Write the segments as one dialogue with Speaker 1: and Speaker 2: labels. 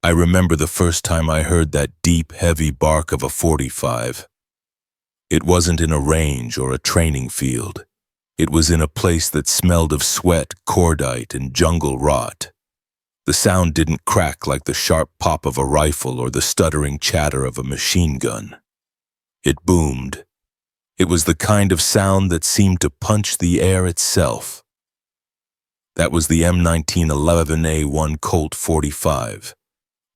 Speaker 1: I remember the first time I heard that deep, heavy bark of a 45. It wasn't in a range or a training field. It was in a place that smelled of sweat, cordite, and jungle rot. The sound didn't crack like the sharp pop of a rifle or the stuttering chatter of a machine gun. It boomed. It was the kind of sound that seemed to punch the air itself. That was the M1911A1 Colt 45,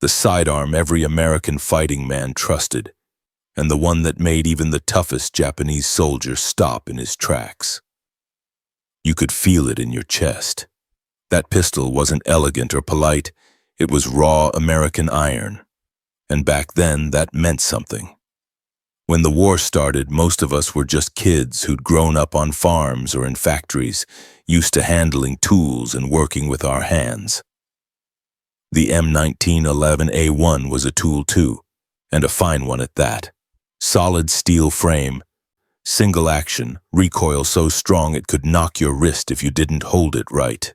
Speaker 1: the sidearm every American fighting man trusted, and the one that made even the toughest Japanese soldier stop in his tracks. You could feel it in your chest. That pistol wasn't elegant or polite, it was raw American iron. And back then, that meant something. When the war started, most of us were just kids who'd grown up on farms or in factories, used to handling tools and working with our hands. The M1911A1 was a tool too, and a fine one at that. Solid steel frame, single action, recoil so strong it could knock your wrist if you didn't hold it right.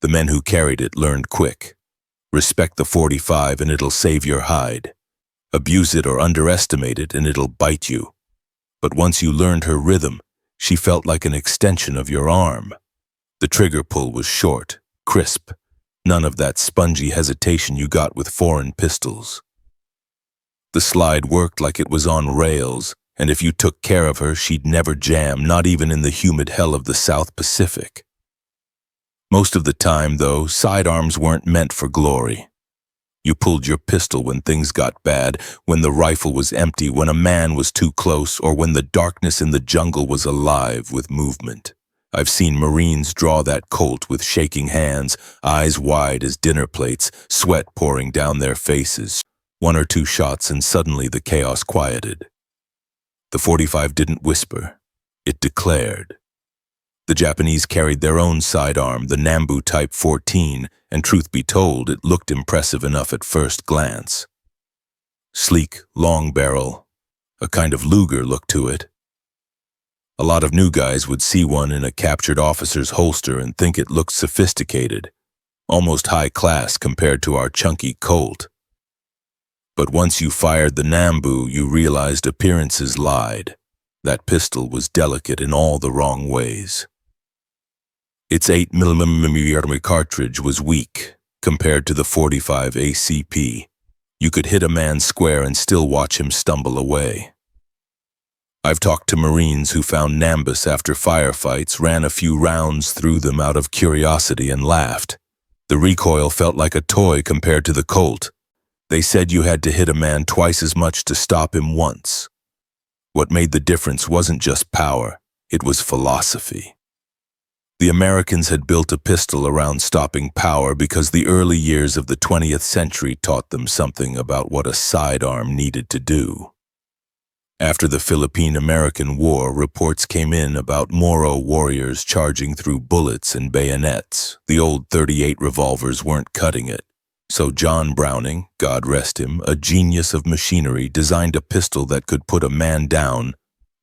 Speaker 1: The men who carried it learned quick. Respect the 45 and it'll save your hide. Abuse it or underestimate it and it'll bite you. But once you learned her rhythm, she felt like an extension of your arm. The trigger pull was short, crisp, none of that spongy hesitation you got with foreign pistols. The slide worked like it was on rails, and if you took care of her, she'd never jam, not even in the humid hell of the South Pacific. Most of the time, though, sidearms weren't meant for glory. You pulled your pistol when things got bad, when the rifle was empty, when a man was too close, or when the darkness in the jungle was alive with movement. I've seen Marines draw that Colt with shaking hands, eyes wide as dinner plates, sweat pouring down their faces. One or two shots and suddenly the chaos quieted. The 45 didn't whisper, it declared. The Japanese carried their own sidearm, the Nambu Type 14, and truth be told, it looked impressive enough at first glance. Sleek, long barrel, a kind of Luger look to it. A lot of new guys would see one in a captured officer's holster and think it looked sophisticated, almost high class compared to our chunky Colt. But once you fired the Nambu, you realized appearances lied. That pistol was delicate in all the wrong ways. Its 8mm cartridge was weak compared to the 45 ACP. You could hit a man square and still watch him stumble away. I've talked to Marines who found Nambus after firefights, ran a few rounds through them out of curiosity and laughed. The recoil felt like a toy compared to the Colt. They said you had to hit a man twice as much to stop him once. What made the difference wasn't just power, it was philosophy. The Americans had built a pistol around stopping power because the early years of the 20th century taught them something about what a sidearm needed to do. After the Philippine-American War, reports came in about Moro warriors charging through bullets and bayonets. The old .38 revolvers weren't cutting it. So John Browning, God rest him, a genius of machinery, designed a pistol that could put a man down.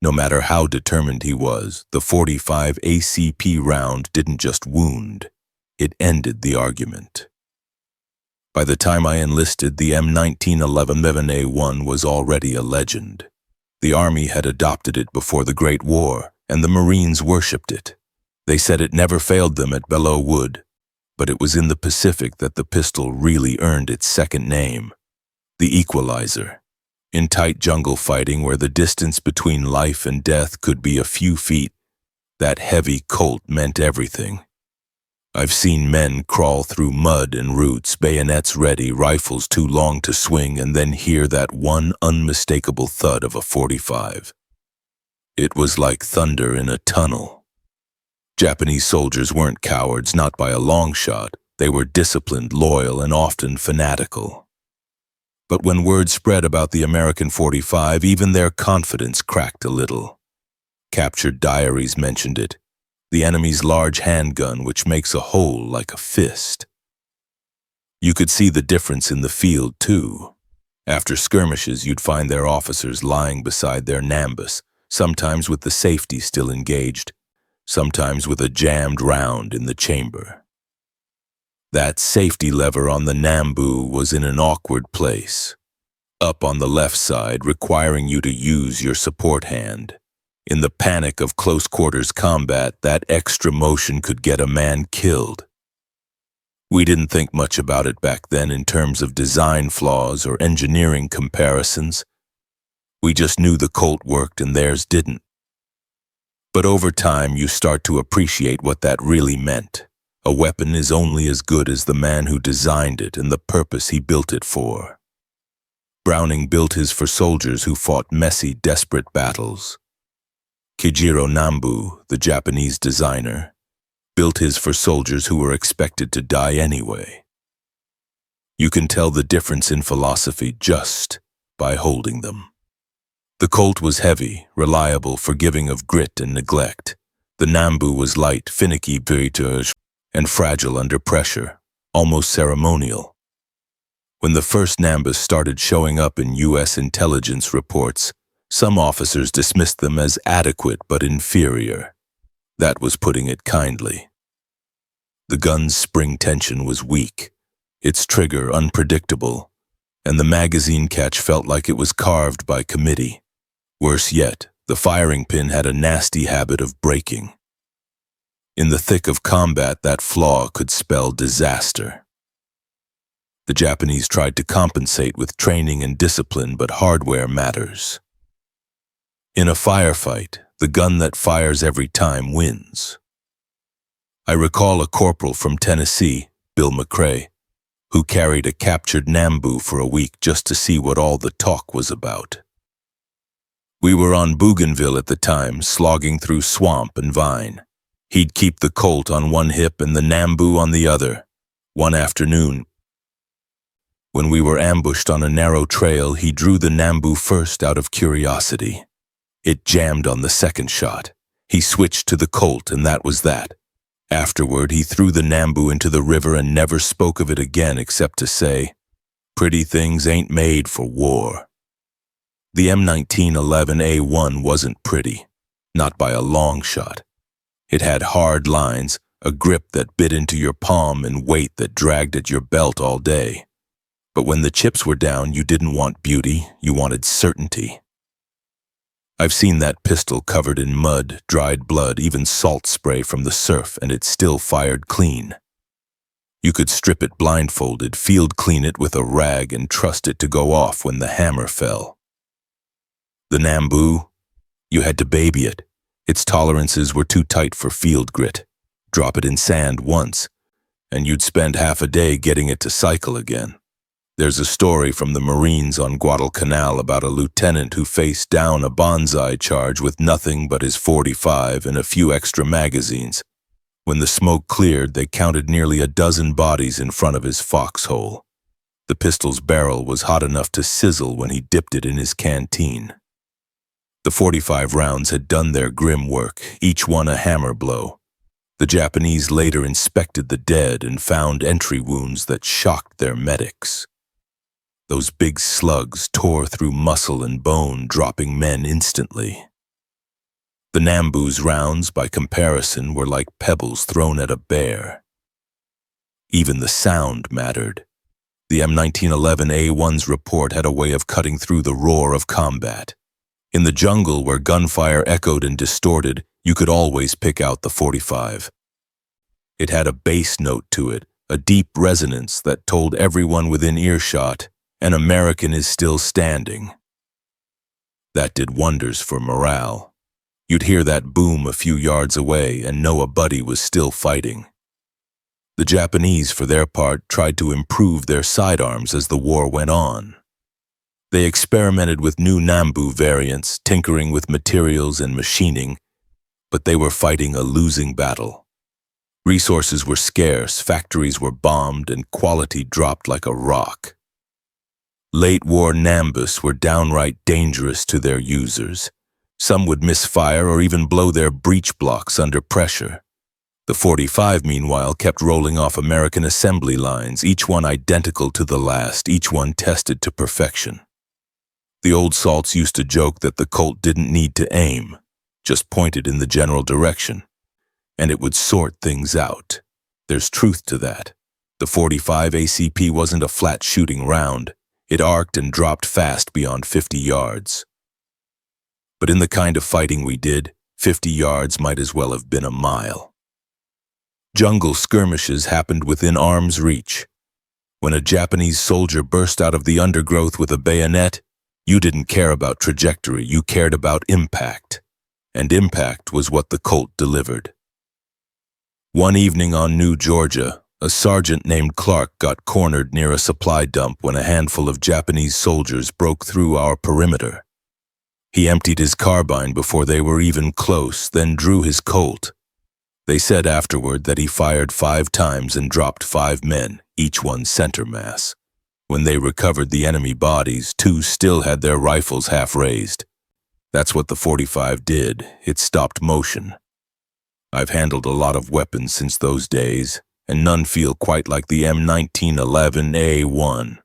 Speaker 1: No matter how determined he was, the 45 ACP round didn't just wound, it ended the argument. By the time I enlisted, the M1911A1 was already a legend. The Army had adopted it before the Great War, and the Marines worshipped it. They said it never failed them at Belleau Wood, but it was in the Pacific that the pistol really earned its second name, the equalizer. In tight jungle fighting where the distance between life and death could be a few feet, that heavy Colt meant everything. I've seen men crawl through mud and roots, bayonets ready, rifles too long to swing, and then hear that one unmistakable thud of a 45. It was like thunder in a tunnel. Japanese soldiers weren't cowards, not by a long shot. They were disciplined, loyal, and often fanatical. But when word spread about the American 45, even their confidence cracked a little. Captured Diaries mentioned it, the enemy's large handgun which makes a hole like a fist. You could see the difference in the field, too. After skirmishes, you'd find their officers lying beside their Nambus, sometimes with the safety still engaged, sometimes with a jammed round in the chamber. That safety lever on the Nambu was in an awkward place, up on the left side, requiring you to use your support hand. In the panic of close-quarters combat, that extra motion could get a man killed. We didn't think much about it back then in terms of design flaws or engineering comparisons. We just knew the Colt worked and theirs didn't. But over time, you start to appreciate what that really meant. A weapon is only as good as the man who designed it and the purpose he built it for. Browning built his for soldiers who fought messy, desperate battles. Kijiro Nambu, the Japanese designer, built his for soldiers who were expected to die anyway. You can tell the difference in philosophy just by holding them. The Colt was heavy, reliable, forgiving of grit and neglect. The Nambu was light, finicky, and fragile under pressure, almost ceremonial. When the first Nambus started showing up in U.S. intelligence reports, some officers dismissed them as adequate but inferior. That was putting it kindly. The gun's spring tension was weak, its trigger unpredictable, and the magazine catch felt like it was carved by committee. Worse yet, the firing pin had a nasty habit of breaking. In the thick of combat, that flaw could spell disaster. The Japanese tried to compensate with training and discipline, but hardware matters. In a firefight, the gun that fires every time wins. I recall a corporal from Tennessee, Bill McCrae, who carried a captured Nambu for a week just to see what all the talk was about. We were on Bougainville at the time, slogging through swamp and vine. He'd keep the Colt on one hip and the Nambu on the other. One afternoon, when we were ambushed on a narrow trail, he drew the Nambu first out of curiosity. It jammed on the second shot. He switched to the Colt, and that was that. Afterward, he threw the Nambu into the river and never spoke of it again except to say, "Pretty things ain't made for war." The M1911A1 wasn't pretty, not by a long shot. It had hard lines, a grip that bit into your palm, and weight that dragged at your belt all day. But when the chips were down, you didn't want beauty, you wanted certainty. I've seen that pistol covered in mud, dried blood, even salt spray from the surf, and it still fired clean. You could strip it blindfolded, field clean it with a rag, and trust it to go off when the hammer fell. The Nambu, you had to baby it. Its tolerances were too tight for field grit. Drop it in sand once, and you'd spend half a day getting it to cycle again. There's a story from the Marines on Guadalcanal about a lieutenant who faced down a bonsai charge with nothing but his .45 and a few extra magazines. When the smoke cleared, they counted nearly a dozen bodies in front of his foxhole. The pistol's barrel was hot enough to sizzle when he dipped it in his canteen. The .45 rounds had done their grim work, each one a hammer blow. The Japanese later inspected the dead and found entry wounds that shocked their medics. Those big slugs tore through muscle and bone, dropping men instantly. The Nambu's rounds, by comparison, were like pebbles thrown at a bear. Even the sound mattered. The M1911A1's report had a way of cutting through the roar of combat. In the jungle where gunfire echoed and distorted, you could always pick out the .45. It had a bass note to it, a deep resonance that told everyone within earshot, "An American is still standing." That did wonders for morale. You'd hear that boom a few yards away and know a buddy was still fighting. The Japanese, for their part, tried to improve their sidearms as the war went on. They experimented with new Nambu variants, tinkering with materials and machining, but they were fighting a losing battle. Resources were scarce, factories were bombed, and quality dropped like a rock. Late-war Nambus were downright dangerous to their users. Some would misfire or even blow their breech blocks under pressure. The .45, meanwhile, kept rolling off American assembly lines, each one identical to the last, each one tested to perfection. The old salts used to joke that the Colt didn't need to aim, just pointed in the general direction, and it would sort things out. There's truth to that. The 45 ACP wasn't a flat shooting round. It arced and dropped fast beyond 50 yards. But in the kind of fighting we did, 50 yards might as well have been a mile. Jungle skirmishes happened within arm's reach. When a Japanese soldier burst out of the undergrowth with a bayonet, you didn't care about trajectory, you cared about impact. And impact was what the Colt delivered. One evening on New Georgia, a sergeant named Clark got cornered near a supply dump when a handful of Japanese soldiers broke through our perimeter. He emptied his carbine before they were even close, then drew his Colt. They said afterward that he fired 5 times and dropped 5 men, each one center mass. When they recovered the enemy bodies, 2 still had their rifles half raised. That's what the 45 did. It stopped motion. I've handled a lot of weapons since those days, and none feel quite like the M1911A1.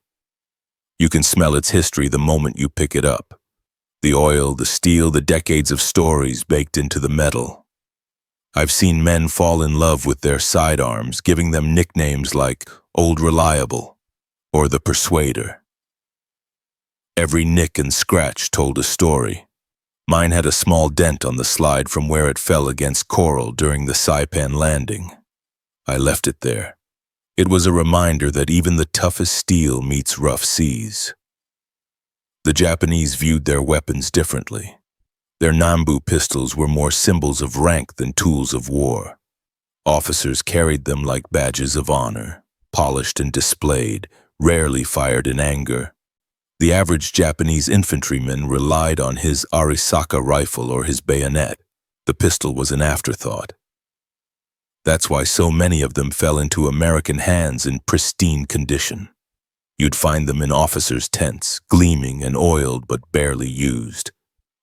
Speaker 1: You can smell its history the moment you pick it up. The oil, the steel, the decades of stories baked into the metal. I've seen men fall in love with their sidearms, giving them nicknames like Old Reliable or the Persuader. Every nick and scratch told a story. Mine had a small dent on the slide from where it fell against coral during the Saipan landing. I left it there. It was a reminder that even the toughest steel meets rough seas. The Japanese viewed their weapons differently. Their Nambu pistols were more symbols of rank than tools of war. Officers carried them like badges of honor, polished and displayed, rarely fired in anger. The average Japanese infantryman relied on his Arisaka rifle or his bayonet. The pistol was an afterthought. That's why so many of them fell into American hands in pristine condition. You'd find them in officers' tents, gleaming and oiled but barely used.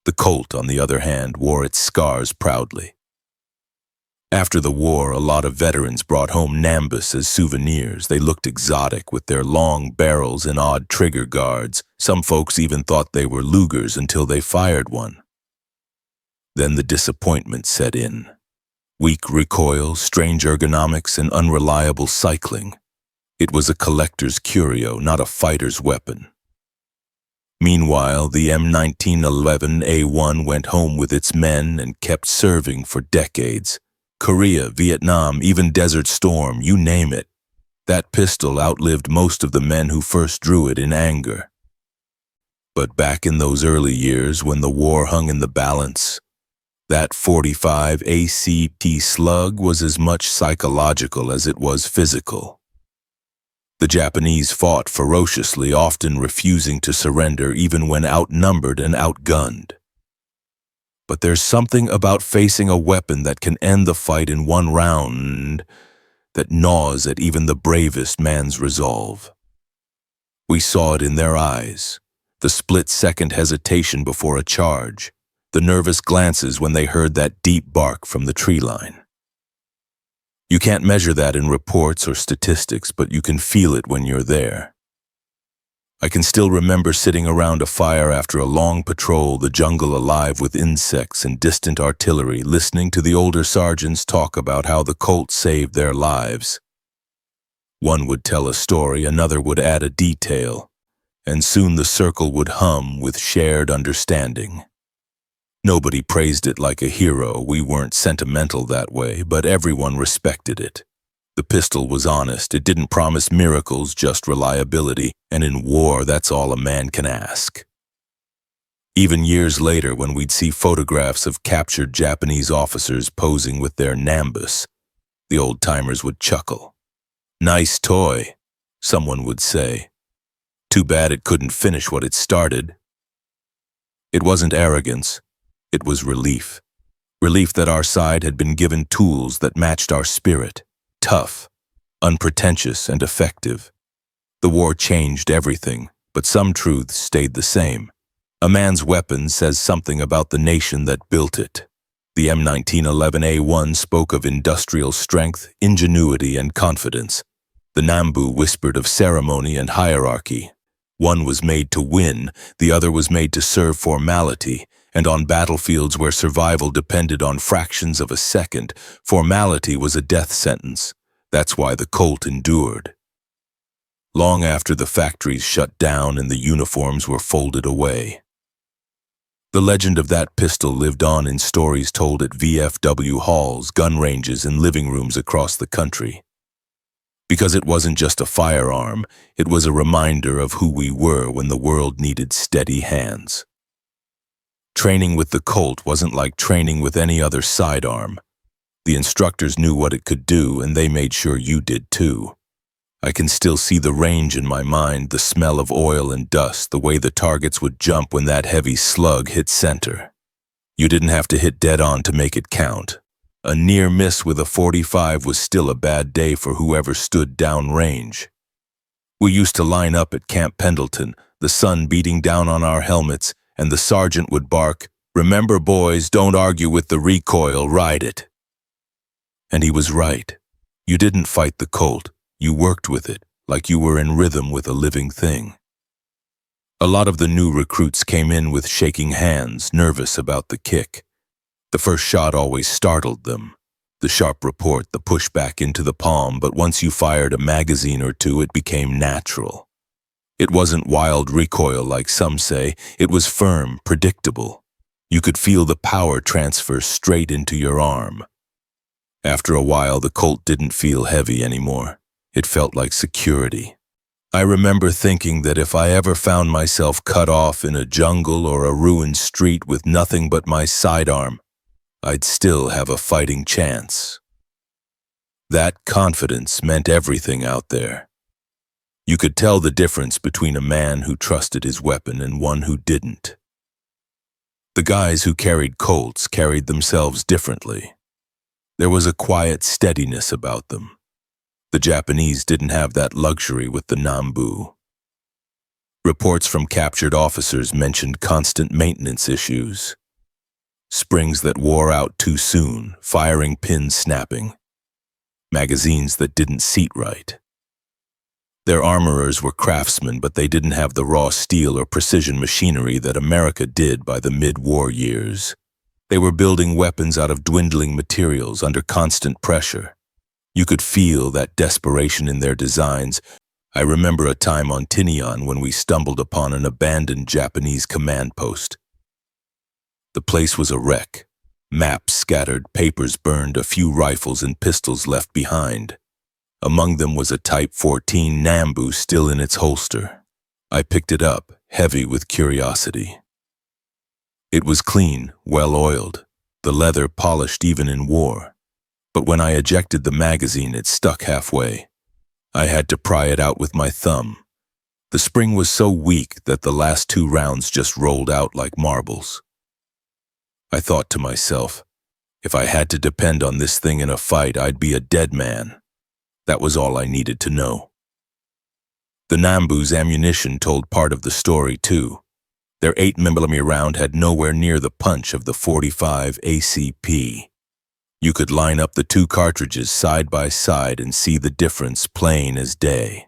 Speaker 1: The Colt, on the other hand, wore its scars proudly. After the war, a lot of veterans brought home Nambus as souvenirs. They looked exotic with their long barrels and odd trigger guards. Some folks even thought they were Lugers until they fired one. Then the disappointment set in. Weak recoil, strange ergonomics, and unreliable cycling. It was a collector's curio, not a fighter's weapon. Meanwhile, the M1911A1 went home with its men and kept serving for decades. Korea, Vietnam, even Desert Storm, you name it. That pistol outlived most of the men who first drew it in anger. But back in those early years when the war hung in the balance, that 45 ACP slug was as much psychological as it was physical. The Japanese fought ferociously, often refusing to surrender even when outnumbered and outgunned. But there's something about facing a weapon that can end the fight in one round that gnaws at even the bravest man's resolve. We saw it in their eyes, the split-second hesitation before a charge, the nervous glances when they heard that deep bark from the tree line. You can't measure that in reports or statistics, but you can feel it when you're there. I can still remember sitting around a fire after a long patrol, the jungle alive with insects and distant artillery, listening to the older sergeants talk about how the Colt saved their lives. One would tell a story, another would add a detail, and soon the circle would hum with shared understanding. Nobody praised it like a hero, we weren't sentimental that way, but everyone respected it. The pistol was honest, it didn't promise miracles, just reliability, and in war, that's all a man can ask. Even years later, when we'd see photographs of captured Japanese officers posing with their Nambus, the old-timers would chuckle. "Nice toy," someone would say. "Too bad it couldn't finish what it started." It wasn't arrogance, it was relief. Relief that our side had been given tools that matched our spirit. Tough, unpretentious, and effective. The war changed everything, but some truths stayed the same. A man's weapon says something about the nation that built it. The M1911A1 spoke of industrial strength, ingenuity, and confidence. The Nambu whispered of ceremony and hierarchy. One was made to win, the other was made to serve formality, and on battlefields where survival depended on fractions of a second, formality was a death sentence. That's why the Colt endured. long after the factories shut down and the uniforms were folded away. The legend of that pistol lived on in stories told at VFW halls, gun ranges, and living rooms across the country. Because it wasn't just a firearm, it was a reminder of who we were when the world needed steady hands. Training with the Colt wasn't like training with any other sidearm. The instructors knew what it could do, and they made sure you did too. I can still see the range in my mind, the smell of oil and dust, the way the targets would jump when that heavy slug hit center. You didn't have to hit dead on to make it count. A near miss with a .45 was still a bad day for whoever stood downrange. We used to line up at Camp Pendleton, the sun beating down on our helmets, and the sergeant would bark, "Remember, boys, don't argue with the recoil, ride it." And he was right. You didn't fight the Colt. You worked with it, like you were in rhythm with a living thing. A lot of the new recruits came in with shaking hands, nervous about the kick. The first shot always startled them. The sharp report, the pushback into the palm, but once you fired a magazine or two, it became natural. It wasn't wild recoil like some say, it was firm, predictable. You could feel the power transfer straight into your arm. After a while, the Colt didn't feel heavy anymore. It felt like security. I remember thinking that if I ever found myself cut off in a jungle or a ruined street with nothing but my sidearm, I'd still have a fighting chance. That confidence meant everything out there. You could tell the difference between a man who trusted his weapon and one who didn't. The guys who carried Colts carried themselves differently. There was a quiet steadiness about them. The Japanese didn't have that luxury with the Nambu. Reports from captured officers mentioned constant maintenance issues. Springs that wore out too soon, firing pins snapping. Magazines that didn't seat right. Their armorers were craftsmen, but they didn't have the raw steel or precision machinery that America did by the mid-war years. They were building weapons out of dwindling materials under constant pressure. You could feel that desperation in their designs. I remember a time on Tinian when we stumbled upon an abandoned Japanese command post. The place was a wreck. Maps scattered, papers burned, a few rifles and pistols left behind. Among them was a Type 14 Nambu still in its holster. I picked it up, heavy with curiosity. It was clean, well-oiled, the leather polished even in war. But when I ejected the magazine, it stuck halfway. I had to pry it out with my thumb. The spring was so weak that the last 2 rounds just rolled out like marbles. I thought to myself, if I had to depend on this thing in a fight, I'd be a dead man. That was all I needed to know. The Nambu's ammunition told part of the story, too. Their 8mm round had nowhere near the punch of the .45 ACP. You could line up the 2 cartridges side by side and see the difference plain as day.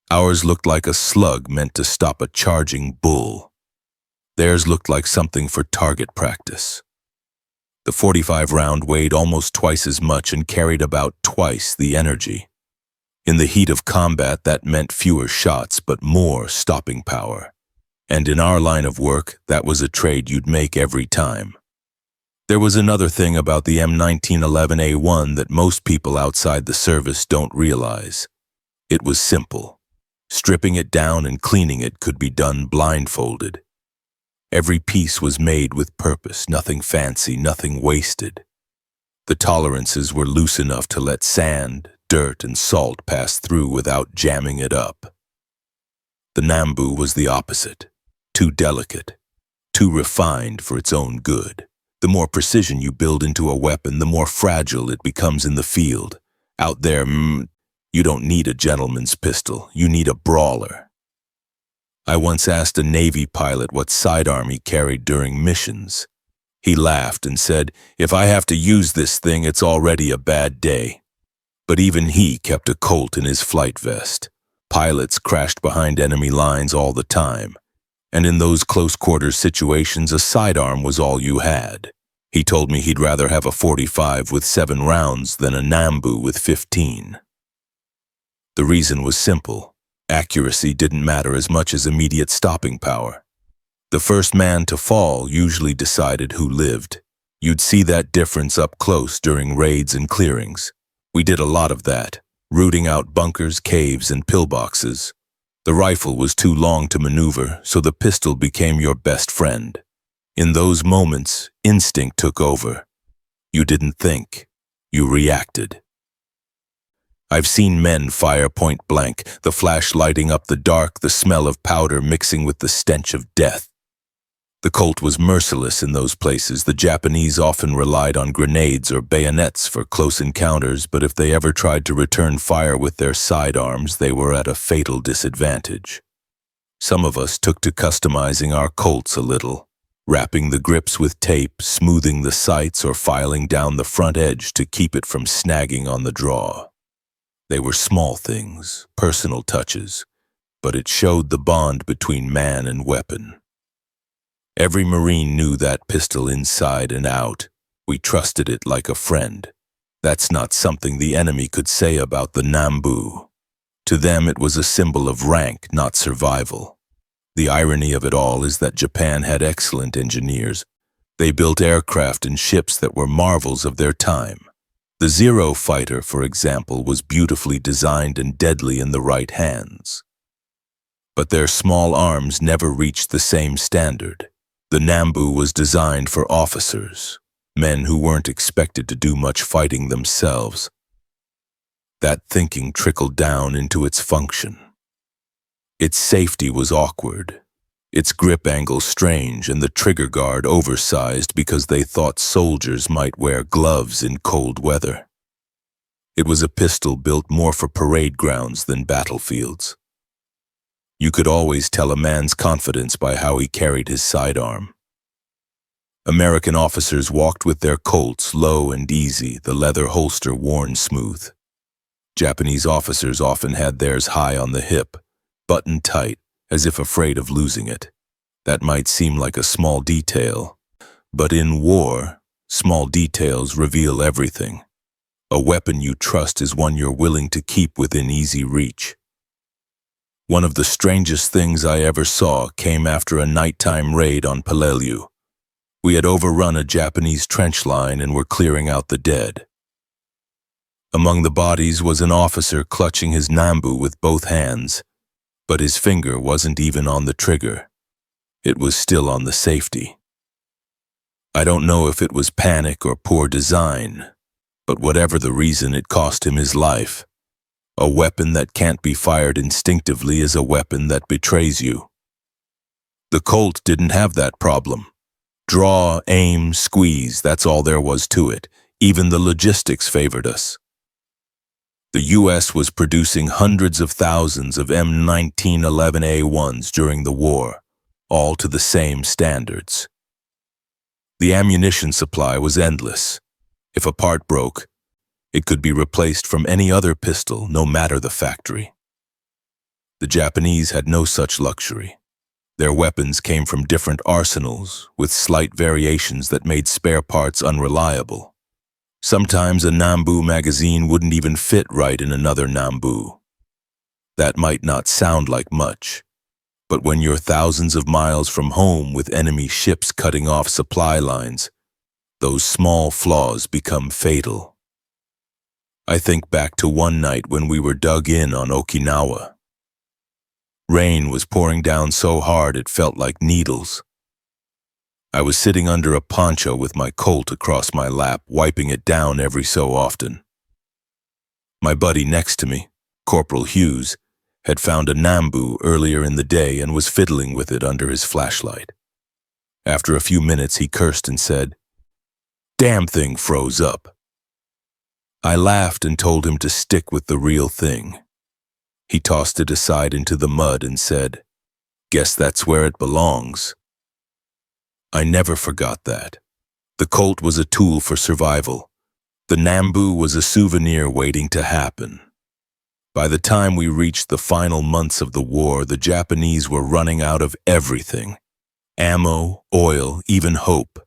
Speaker 1: Ours looked like a slug meant to stop a charging bull. Theirs looked like something for target practice. The .45 round weighed almost twice as much and carried about twice the energy. In the heat of combat, that meant fewer shots but more stopping power. And in our line of work, that was a trade you'd make every time. There was another thing about the M1911A1 that most people outside the service don't realize. It was simple. Stripping it down and cleaning it could be done blindfolded. Every piece was made with purpose, nothing fancy, nothing wasted. The tolerances were loose enough to let sand, dirt, and salt pass through without jamming it up. The Nambu was the opposite. Too delicate, too refined for its own good. The more precision you build into a weapon, the more fragile it becomes in the field. Out there, you don't need a gentleman's pistol, you need a brawler. I once asked a Navy pilot what sidearm he carried during missions. He laughed and said, "If I have to use this thing, it's already a bad day." But even he kept a Colt in his flight vest. Pilots crashed behind enemy lines all the time. And in those close-quarters situations, a sidearm was all you had. He told me he'd rather have a .45 with 7 rounds than a Nambu with 15. The reason was simple. Accuracy didn't matter as much as immediate stopping power. The first man to fall usually decided who lived. You'd see that difference up close during raids and clearings. We did a lot of that, rooting out bunkers, caves, and pillboxes. The rifle was too long to maneuver, so the pistol became your best friend. In those moments, instinct took over. You didn't think, you reacted. I've seen men fire point blank, the flash lighting up the dark, the smell of powder mixing with the stench of death. The Colt was merciless in those places. The Japanese often relied on grenades or bayonets for close encounters, but if they ever tried to return fire with their sidearms, they were at a fatal disadvantage. Some of us took to customizing our Colts a little, wrapping the grips with tape, smoothing the sights, or filing down the front edge to keep it from snagging on the draw. They were small things, personal touches, but it showed the bond between man and weapon. Every Marine knew that pistol inside and out. We trusted it like a friend. That's not something the enemy could say about the Nambu. To them it was a symbol of rank, not survival. The irony of it all is that Japan had excellent engineers. They built aircraft and ships that were marvels of their time. The Zero fighter, for example, was beautifully designed and deadly in the right hands. But their small arms never reached the same standard. The Nambu was designed for officers, men who weren't expected to do much fighting themselves. That thinking trickled down into its function. Its safety was awkward, its grip angle strange, and the trigger guard oversized because they thought soldiers might wear gloves in cold weather. It was a pistol built more for parade grounds than battlefields. You could always tell a man's confidence by how he carried his sidearm. American officers walked with their Colts low and easy, the leather holster worn smooth. Japanese officers often had theirs high on the hip, buttoned tight, as if afraid of losing it. That might seem like a small detail, but in war, small details reveal everything. A weapon you trust is one you're willing to keep within easy reach. One of the strangest things I ever saw came after a nighttime raid on Peleliu. We had overrun a Japanese trench line and were clearing out the dead. Among the bodies was an officer clutching his Nambu with both hands, but his finger wasn't even on the trigger. It was still on the safety. I don't know if it was panic or poor design, but whatever the reason, it cost him his life. A weapon that can't be fired instinctively is a weapon that betrays you. The Colt didn't have that problem. Draw, aim, squeeze, that's all there was to it. Even the logistics favored us. The U.S. was producing hundreds of thousands of M1911A1s during the war, all to the same standards. The ammunition supply was endless. If a part broke, it could be replaced from any other pistol, no matter the factory. The Japanese had no such luxury. Their weapons came from different arsenals, with slight variations that made spare parts unreliable. Sometimes a Nambu magazine wouldn't even fit right in another Nambu. That might not sound like much, but when you're thousands of miles from home with enemy ships cutting off supply lines, those small flaws become fatal. I think back to one night when we were dug in on Okinawa. Rain was pouring down so hard it felt like needles. I was sitting under a poncho with my Colt across my lap, wiping it down every so often. My buddy next to me, Corporal Hughes, had found a Nambu earlier in the day and was fiddling with it under his flashlight. After a few minutes, he cursed and said, "Damn thing froze up." I laughed and told him to stick with the real thing. He tossed it aside into the mud and said, "Guess that's where it belongs." I never forgot that. The Colt was a tool for survival. The Nambu was a souvenir waiting to happen. By the time we reached the final months of the war, the Japanese were running out of everything. Ammo, oil, even hope.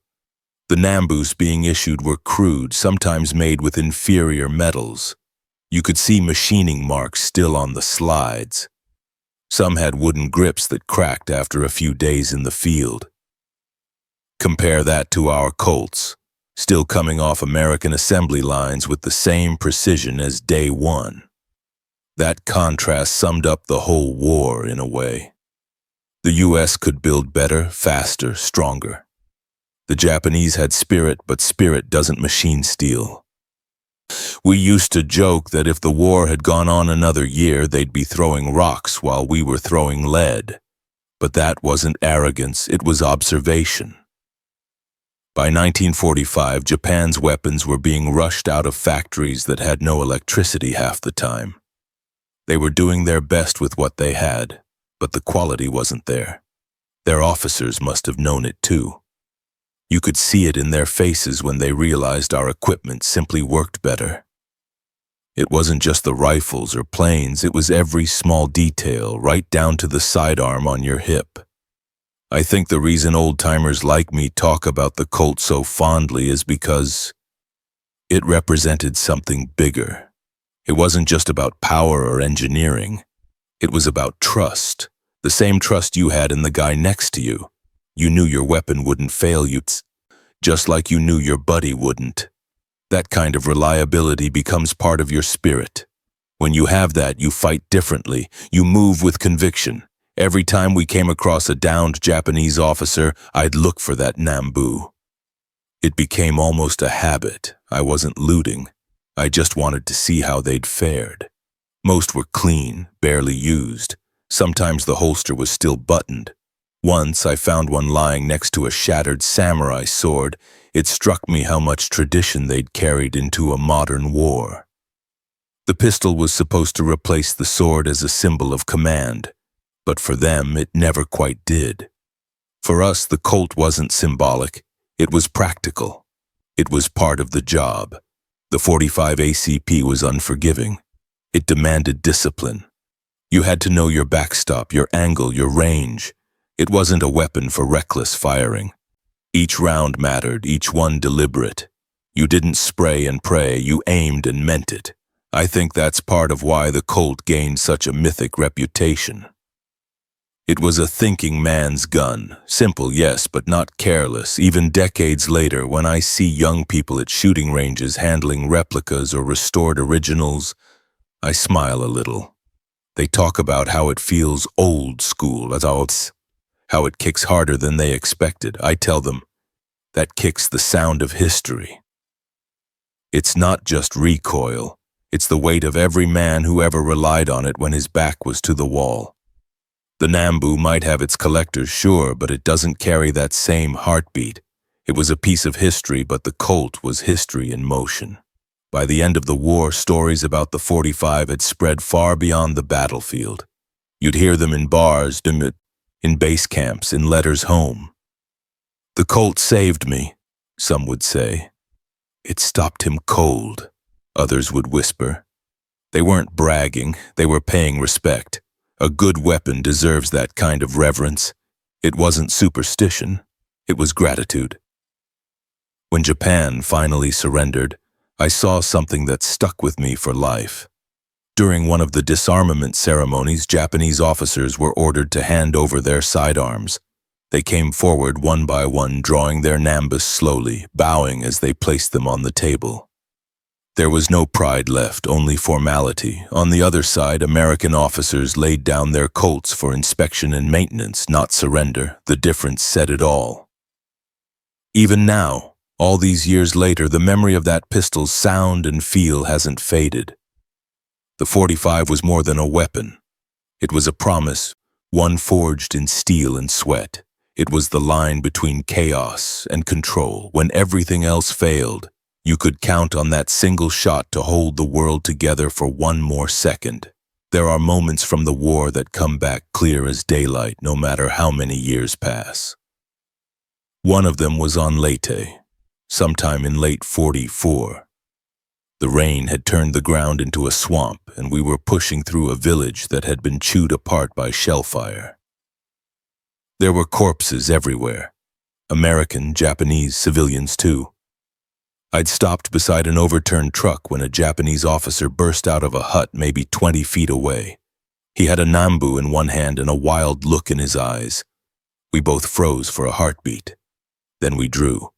Speaker 1: The Nambus being issued were crude, sometimes made with inferior metals. You could see machining marks still on the slides. Some had wooden grips that cracked after a few days in the field. Compare that to our Colts, still coming off American assembly lines with the same precision as day one. That contrast summed up the whole war in a way. The US could build better, faster, stronger. The Japanese had spirit, but spirit doesn't machine steel. We used to joke that if the war had gone on another year, they'd be throwing rocks while we were throwing lead. But that wasn't arrogance, it was observation. By 1945, Japan's weapons were being rushed out of factories that had no electricity half the time. They were doing their best with what they had, but the quality wasn't there. Their officers must have known it too. You could see it in their faces when they realized our equipment simply worked better. It wasn't just the rifles or planes, it was every small detail, right down to the sidearm on your hip. I think the reason old-timers like me talk about the Colt so fondly is because it represented something bigger. It wasn't just about power or engineering. It was about trust, the same trust you had in the guy next to you. You knew your weapon wouldn't fail you, just like you knew your buddy wouldn't. That kind of reliability becomes part of your spirit. When you have that, you fight differently. You move with conviction. Every time we came across a downed Japanese officer, I'd look for that Nambu. It became almost a habit. I wasn't looting. I just wanted to see how they'd fared. Most were clean, barely used. Sometimes the holster was still buttoned. Once I found one lying next to a shattered samurai sword. It struck me how much tradition they'd carried into a modern war. The pistol was supposed to replace the sword as a symbol of command, but for them it never quite did. For us, the Colt wasn't symbolic, it was practical. It was part of the job. The 45 ACP was unforgiving. It demanded discipline. You had to know your backstop, your angle, your range. It wasn't a weapon for reckless firing. Each round mattered, each one deliberate. You didn't spray and pray, you aimed and meant it. I think that's part of why the Colt gained such a mythic reputation. It was a thinking man's gun. Simple, yes, but not careless. Even decades later, when I see young people at shooting ranges handling replicas or restored originals, I smile a little. They talk about how it feels old school, how it kicks harder than they expected. I tell them, that kicks the sound of history. It's not just recoil. It's the weight of every man who ever relied on it when his back was to the wall. The Nambu might have its collectors, sure, but it doesn't carry that same heartbeat. It was a piece of history, but the Colt was history in motion. By the end of the war, stories about the 45 had spread far beyond the battlefield. You'd hear them in bars, in base camps, in letters home. The Colt saved me, some would say. It stopped him cold, others would whisper. They weren't bragging, they were paying respect. A good weapon deserves that kind of reverence. It wasn't superstition, it was gratitude. When Japan finally surrendered, I saw something that stuck with me for life. During one of the disarmament ceremonies, Japanese officers were ordered to hand over their sidearms. They came forward one by one, drawing their Nambus slowly, bowing as they placed them on the table. There was no pride left, only formality. On the other side, American officers laid down their Colts for inspection and maintenance, not surrender. The difference said it all. Even now, all these years later, the memory of that pistol's sound and feel hasn't faded. The 45 was more than a weapon. It was a promise, one forged in steel and sweat. It was the line between chaos and control. When everything else failed, you could count on that single shot to hold the world together for one more second. There are moments from the war that come back clear as daylight, no matter how many years pass. One of them was on Leyte, sometime in late 44. The rain had turned the ground into a swamp, and we were pushing through a village that had been chewed apart by shellfire. There were corpses everywhere, American, Japanese, civilians too. I'd stopped beside an overturned truck when a Japanese officer burst out of a hut maybe 20 feet away. He had a Nambu in one hand and a wild look in his eyes. We both froze for a heartbeat. Then we drew.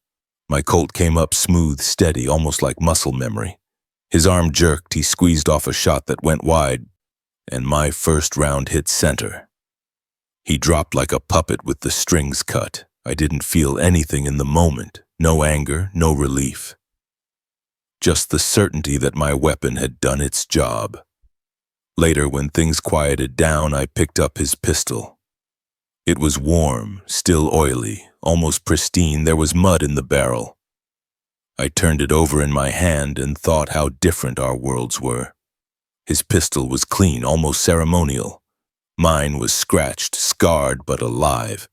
Speaker 1: My Colt came up smooth, steady, almost like muscle memory. His arm jerked, he squeezed off a shot that went wide, and my first round hit center. He dropped like a puppet with the strings cut. I didn't feel anything in the moment, no anger, no relief. Just the certainty that my weapon had done its job. Later, when things quieted down, I picked up his pistol. It was warm, still oily, almost pristine. There was mud in the barrel. I turned it over in my hand and thought how different our worlds were. His pistol was clean, almost ceremonial. Mine was scratched, scarred, but alive.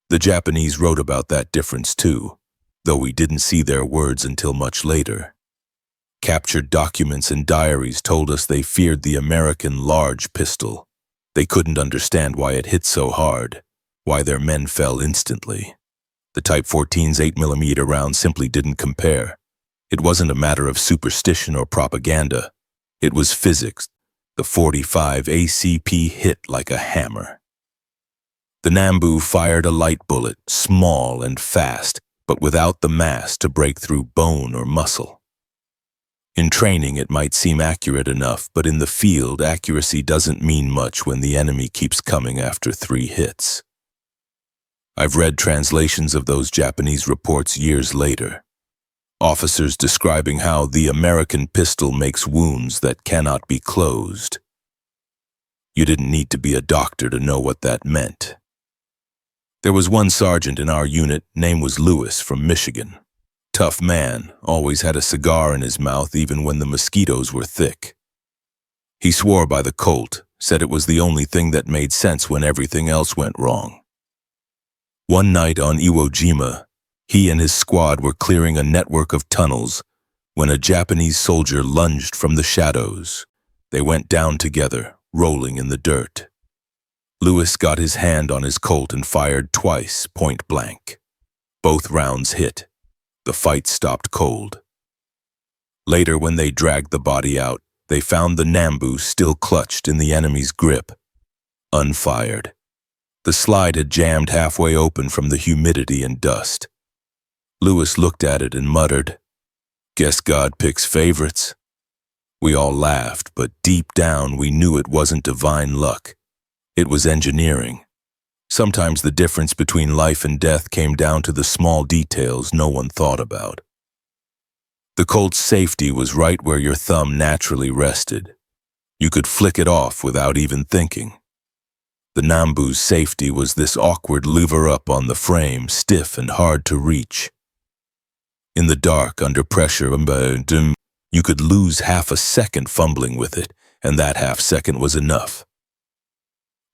Speaker 1: The Japanese wrote about that difference too, though we didn't see their words until much later. Captured documents and diaries told us they feared the American large pistol. They couldn't understand why it hit so hard, why their men fell instantly. The Type 14's 8mm round simply didn't compare. It wasn't a matter of superstition or propaganda. It was physics. The 45 ACP hit like a hammer. The Nambu fired a light bullet, small and fast, but without the mass to break through bone or muscle. In training, it might seem accurate enough, but in the field, accuracy doesn't mean much when the enemy keeps coming after 3 hits. I've read translations of those Japanese reports years later. Officers describing how the American pistol makes wounds that cannot be closed. You didn't need to be a doctor to know what that meant. There was one sergeant in our unit, name was Lewis, from Michigan. Tough man, always had a cigar in his mouth even when the mosquitoes were thick. He swore by the Colt, said it was the only thing that made sense when everything else went wrong. One night on Iwo Jima, he and his squad were clearing a network of tunnels when a Japanese soldier lunged from the shadows. They went down together, rolling in the dirt. Lewis got his hand on his Colt and fired twice, point blank. Both rounds hit. The fight stopped cold. Later, when they dragged the body out, they found the Nambu still clutched in the enemy's grip, unfired. The slide had jammed halfway open from the humidity and dust. Lewis looked at it and muttered, "Guess God picks favorites." We all laughed, but deep down we knew it wasn't divine luck. It was engineering. Sometimes the difference between life and death came down to the small details no one thought about. The Colt's safety was right where your thumb naturally rested. You could flick it off without even thinking. The Nambu's safety was this awkward lever up on the frame, stiff and hard to reach. In the dark, under pressure, you could lose half a second fumbling with it, and that half second was enough.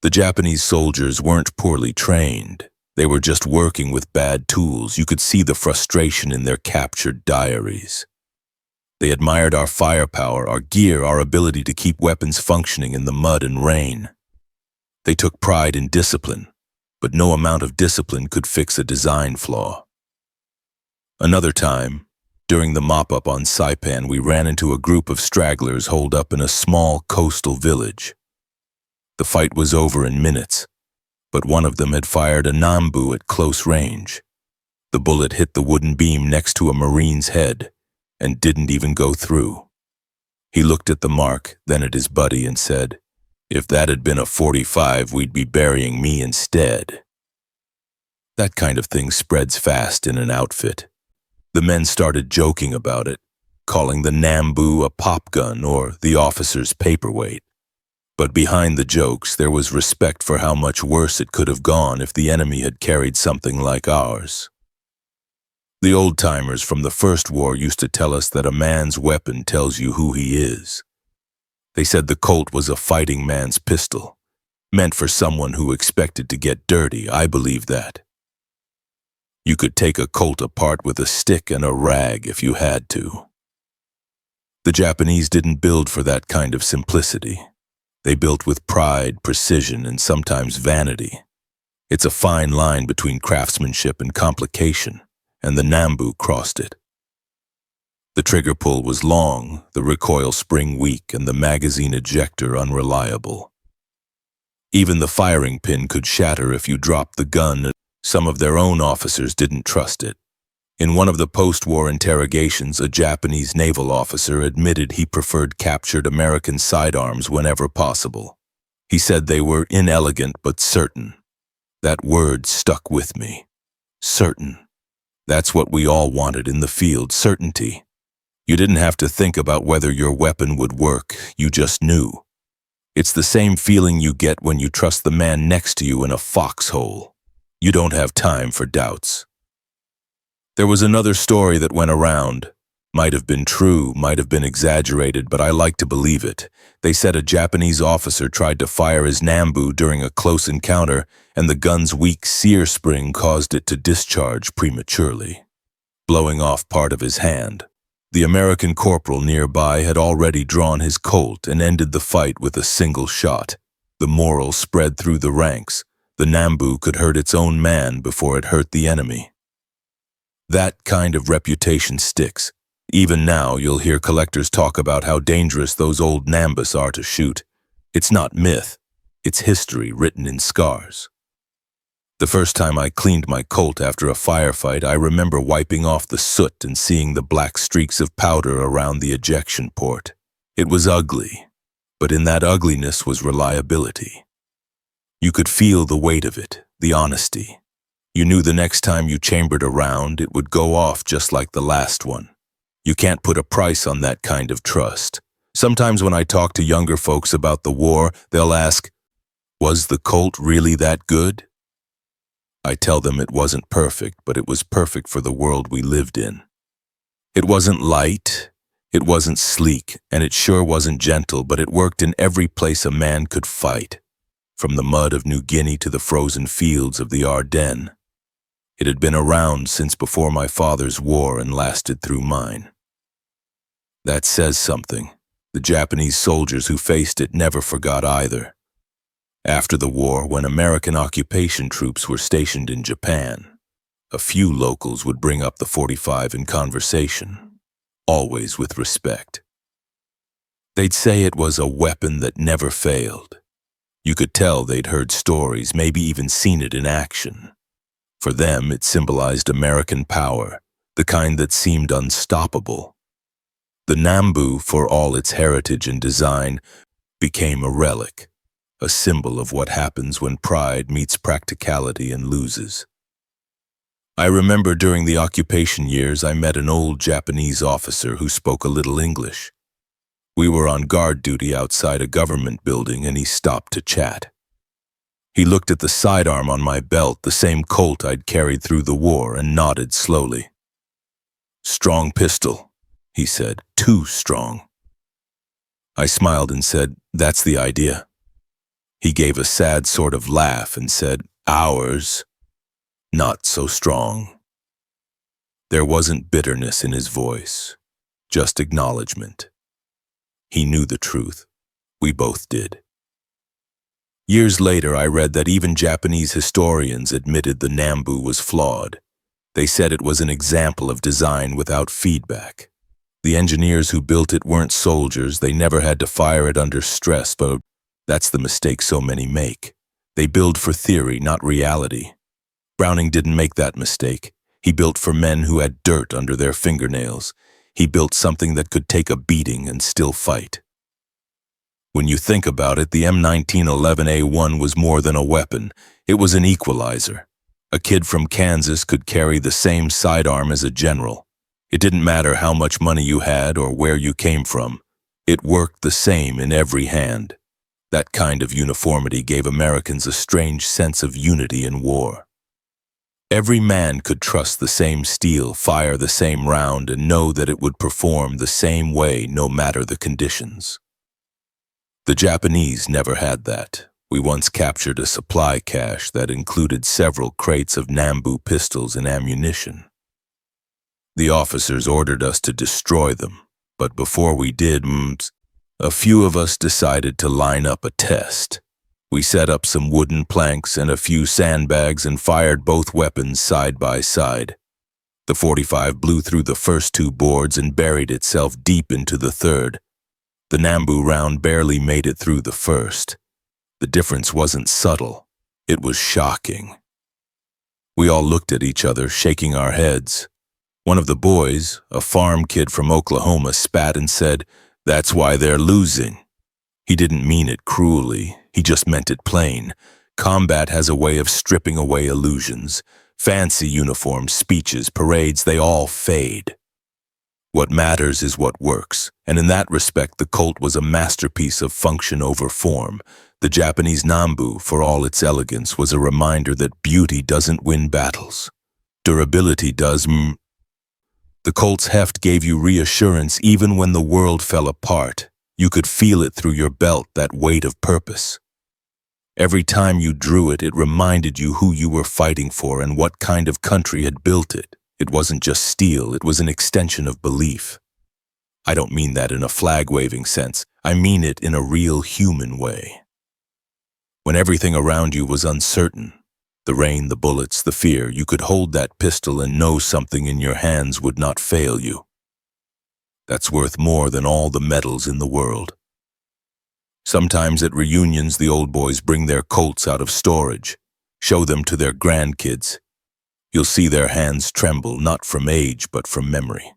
Speaker 1: The Japanese soldiers weren't poorly trained. They were just working with bad tools. You could see the frustration in their captured diaries. They admired our firepower, our gear, our ability to keep weapons functioning in the mud and rain. They took pride in discipline, but no amount of discipline could fix a design flaw. Another time, during the mop-up on Saipan, we ran into a group of stragglers holed up in a small coastal village. The fight was over in minutes, but one of them had fired a Nambu at close range. The bullet hit the wooden beam next to a Marine's head and didn't even go through. He looked at the mark, then at his buddy and said, "If that had been a 45, we'd be burying me instead." That kind of thing spreads fast in an outfit. The men started joking about it, calling the Nambu a pop gun or the officer's paperweight. But behind the jokes, there was respect for how much worse it could have gone if the enemy had carried something like ours. The old-timers from the First War used to tell us that a man's weapon tells you who he is. They said the Colt was a fighting man's pistol, meant for someone who expected to get dirty. I believe that. You could take a Colt apart with a stick and a rag if you had to. The Japanese didn't build for that kind of simplicity. They built with pride, precision, and sometimes vanity. It's a fine line between craftsmanship and complication, and the Nambu crossed it. The trigger pull was long, the recoil spring weak, and the magazine ejector unreliable. Even the firing pin could shatter if you dropped the gun, and some of their own officers didn't trust it. In one of the post-war interrogations, a Japanese naval officer admitted he preferred captured American sidearms whenever possible. He said they were inelegant but certain. That word stuck with me. Certain. That's what we all wanted in the field, certainty. You didn't have to think about whether your weapon would work, you just knew. It's the same feeling you get when you trust the man next to you in a foxhole. You don't have time for doubts. There was another story that went around. Might have been true, might have been exaggerated, but I like to believe it. They said a Japanese officer tried to fire his Nambu during a close encounter, and the gun's weak sear spring caused it to discharge prematurely, blowing off part of his hand. The American corporal nearby had already drawn his Colt and ended the fight with a single shot. The moral spread through the ranks. The Nambu could hurt its own man before it hurt the enemy. That kind of reputation sticks. Even now, you'll hear collectors talk about how dangerous those old Nambus are to shoot. It's not myth. It's history written in scars. The first time I cleaned my Colt after a firefight, I remember wiping off the soot and seeing the black streaks of powder around the ejection port. It was ugly, but in that ugliness was reliability. You could feel the weight of it, the honesty. You knew the next time you chambered a round, it would go off just like the last one. You can't put a price on that kind of trust. Sometimes when I talk to younger folks about the war, they'll ask, "Was the Colt really that good?" I tell them it wasn't perfect, but it was perfect for the world we lived in. It wasn't light, it wasn't sleek, and it sure wasn't gentle, but it worked in every place a man could fight, from the mud of New Guinea to the frozen fields of the Ardennes. It had been around since before my father's war and lasted through mine. That says something. The Japanese soldiers who faced it never forgot either. After the war, when American occupation troops were stationed in Japan, a few locals would bring up the .45 in conversation, always with respect. They'd say it was a weapon that never failed. You could tell they'd heard stories, maybe even seen it in action. For them, it symbolized American power, the kind that seemed unstoppable. The Nambu, for all its heritage and design, became a relic, a symbol of what happens when pride meets practicality and loses. I remember during the occupation years I met an old Japanese officer who spoke a little English. We were on guard duty outside a government building and he stopped to chat. He looked at the sidearm on my belt, the same Colt I'd carried through the war, and nodded slowly. "Strong pistol," he said, "too strong." I smiled and said, "That's the idea." He gave a sad sort of laugh and said, "Ours, not so strong." There wasn't bitterness in his voice, just acknowledgement. He knew the truth. We both did. Years later, I read that even Japanese historians admitted the Nambu was flawed. They said it was an example of design without feedback. The engineers who built it weren't soldiers, they never had to fire it under stress, but that's the mistake so many make. They build for theory, not reality. Browning didn't make that mistake. He built for men who had dirt under their fingernails. He built something that could take a beating and still fight. When you think about it, the M1911A1 was more than a weapon. It was an equalizer. A kid from Kansas could carry the same sidearm as a general. It didn't matter how much money you had or where you came from. It worked the same in every hand. That kind of uniformity gave Americans a strange sense of unity in war. Every man could trust the same steel, fire the same round, and know that it would perform the same way no matter the conditions. The Japanese never had that. We once captured a supply cache that included several crates of Nambu pistols and ammunition. The officers ordered us to destroy them, but before we did, a few of us decided to line up a test. We set up some wooden planks and a few sandbags and fired both weapons side by side. The 45 blew through the first two boards and buried itself deep into the third. The Nambu round barely made it through the first. The difference wasn't subtle. It was shocking. We all looked at each other, shaking our heads. One of the boys, a farm kid from Oklahoma, spat and said, "That's why they're losing." He didn't mean it cruelly. He just meant it plain. Combat has a way of stripping away illusions. Fancy uniforms, speeches, parades, they all fade. What matters is what works, and in that respect the Colt was a masterpiece of function over form. The Japanese Nambu, for all its elegance, was a reminder that beauty doesn't win battles. Durability does. The Colt's heft gave you reassurance even when the world fell apart. You could feel it through your belt, that weight of purpose. Every time you drew it, it reminded you who you were fighting for and what kind of country had built it. It wasn't just steel, it was an extension of belief. I don't mean that in a flag-waving sense. I mean it in a real human way. When everything around you was uncertain, the rain, the bullets, the fear, you could hold that pistol and know something in your hands would not fail you. That's worth more than all the medals in the world. Sometimes at reunions, the old boys bring their Colts out of storage, show them to their grandkids. You'll see their hands tremble, not from age, but from memory.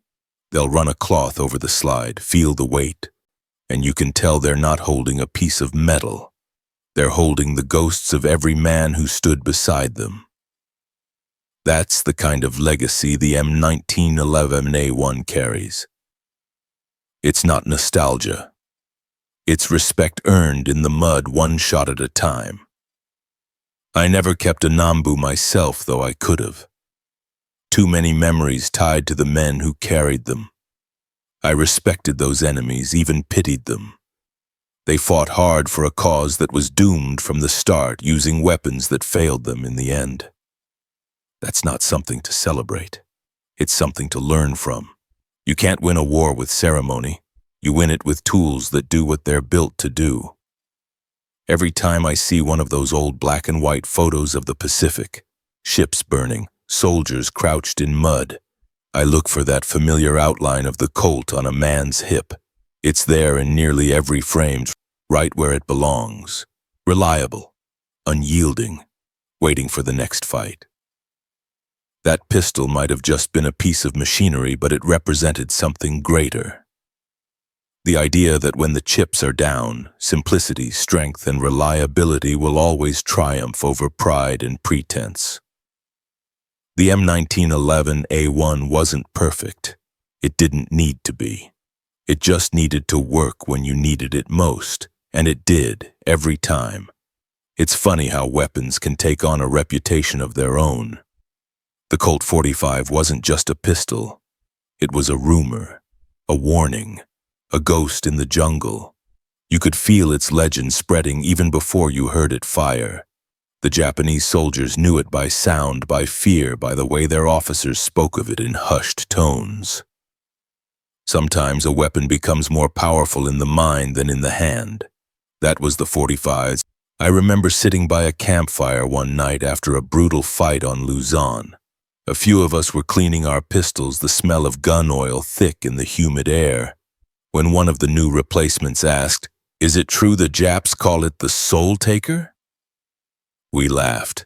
Speaker 1: They'll run a cloth over the slide, feel the weight, and you can tell they're not holding a piece of metal. They're holding the ghosts of every man who stood beside them. That's the kind of legacy the M1911A1 carries. It's not nostalgia. It's respect earned in the mud, one shot at a time. I never kept a Nambu myself, though I could have. Too many memories tied to the men who carried them. I respected those enemies, even pitied them. They fought hard for a cause that was doomed from the start, using weapons that failed them in the end. That's not something to celebrate. It's something to learn from. You can't win a war with ceremony. You win it with tools that do what they're built to do. Every time I see one of those old black and white photos of the Pacific, ships burning, soldiers crouched in mud, I look for that familiar outline of the Colt on a man's hip. It's there in nearly every frame, right where it belongs. Reliable, unyielding, waiting for the next fight. That pistol might have just been a piece of machinery, but it represented something greater. The idea that when the chips are down, simplicity, strength, and reliability will always triumph over pride and pretense. The M1911A1 wasn't perfect. It didn't need to be. It just needed to work when you needed it most, and it did, every time. It's funny how weapons can take on a reputation of their own. The Colt 45 wasn't just a pistol. It was a rumor, a warning, a ghost in the jungle. You could feel its legend spreading even before you heard it fire. The Japanese soldiers knew it by sound, by fear, by the way their officers spoke of it in hushed tones. Sometimes a weapon becomes more powerful in the mind than in the hand. That was the 45's. I remember sitting by a campfire one night after a brutal fight on Luzon. A few of us were cleaning our pistols, the smell of gun oil thick in the humid air. When one of the new replacements asked, "Is it true the Japs call it the Soul Taker?" We laughed,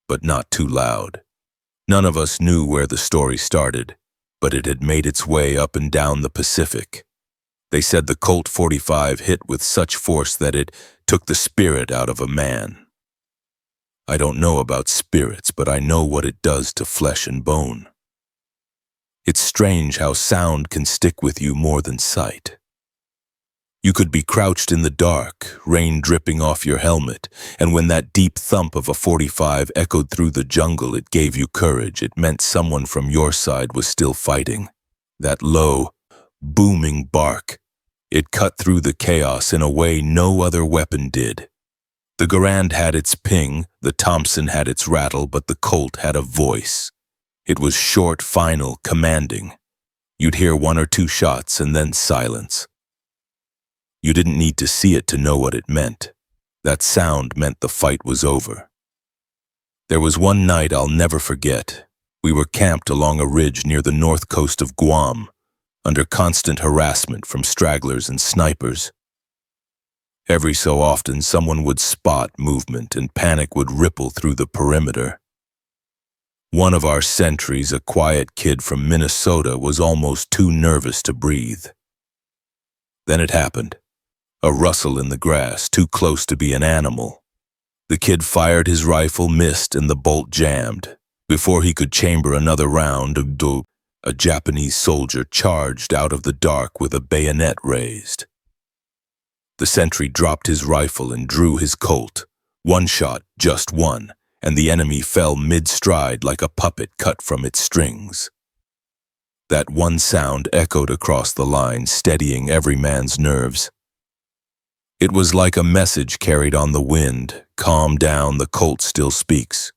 Speaker 1: but not too loud. None of us knew where the story started, but it had made its way up and down the Pacific. They said the Colt 45 hit with such force that it took the spirit out of a man. I don't know about spirits, but I know what it does to flesh and bone. It's strange how sound can stick with you more than sight. You could be crouched in the dark, rain dripping off your helmet, and when that deep thump of a 45 echoed through the jungle, it gave you courage. It meant someone from your side was still fighting. That low, booming bark, it cut through the chaos in a way no other weapon did. The Garand had its ping, the Thompson had its rattle, but the Colt had a voice. It was short, final, commanding. You'd hear one or two shots and then silence. You didn't need to see it to know what it meant. That sound meant the fight was over. There was one night I'll never forget. We were camped along a ridge near the north coast of Guam, under constant harassment from stragglers and snipers. Every so often, someone would spot movement and panic would ripple through the perimeter. One of our sentries, a quiet kid from Minnesota, was almost too nervous to breathe. Then it happened. A rustle in the grass, too close to be an animal. The kid fired his rifle, missed, and the bolt jammed. Before he could chamber another round, a Japanese soldier charged out of the dark with a bayonet raised. The sentry dropped his rifle and drew his Colt. One shot, just one, and the enemy fell mid-stride like a puppet cut from its strings. That one sound echoed across the line, steadying every man's nerves. It was like a message carried on the wind. Calm down, the Colt still speaks.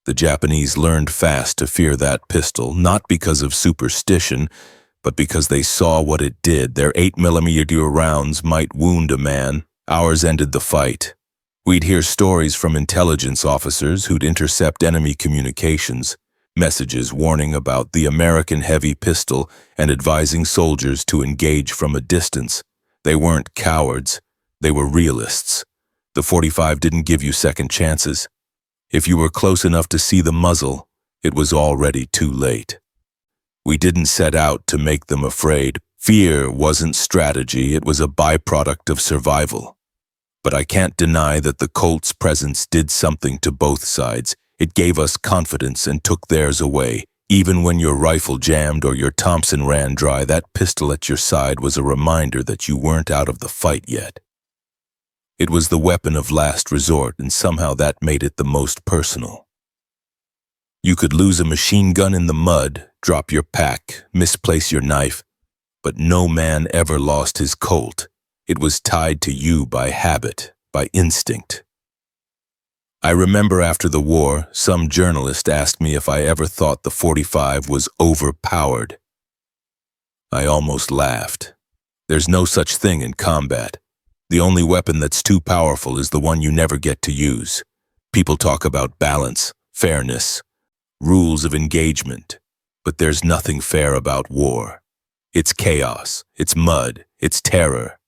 Speaker 1: The Japanese learned fast to fear that pistol, not because of superstition, but because they saw what it did. Their 8mm rounds might wound a man. Ours ended the fight. We'd hear stories from intelligence officers who'd intercept enemy communications, messages warning about the American heavy pistol and advising soldiers to engage from a distance. They weren't cowards. They were realists. The 45 didn't give you second chances. If you were close enough to see the muzzle, it was already too late. We didn't set out to make them afraid. Fear wasn't strategy, it was a byproduct of survival. But I can't deny that the Colt's presence did something to both sides. It gave us confidence and took theirs away. Even when your rifle jammed or your Thompson ran dry, that pistol at your side was a reminder that you weren't out of the fight yet. It was the weapon of last resort, and somehow that made it the most personal. You could lose a machine gun in the mud, drop your pack, misplace your knife, but no man ever lost his Colt. It was tied to you by habit, by instinct. I remember after the war, some journalist asked me if I ever thought the 45 was overpowered. I almost laughed. There's no such thing in combat. The only weapon that's too powerful is the one you never get to use. People talk about balance, fairness, rules of engagement, but there's nothing fair about war. It's chaos, it's mud, it's terror.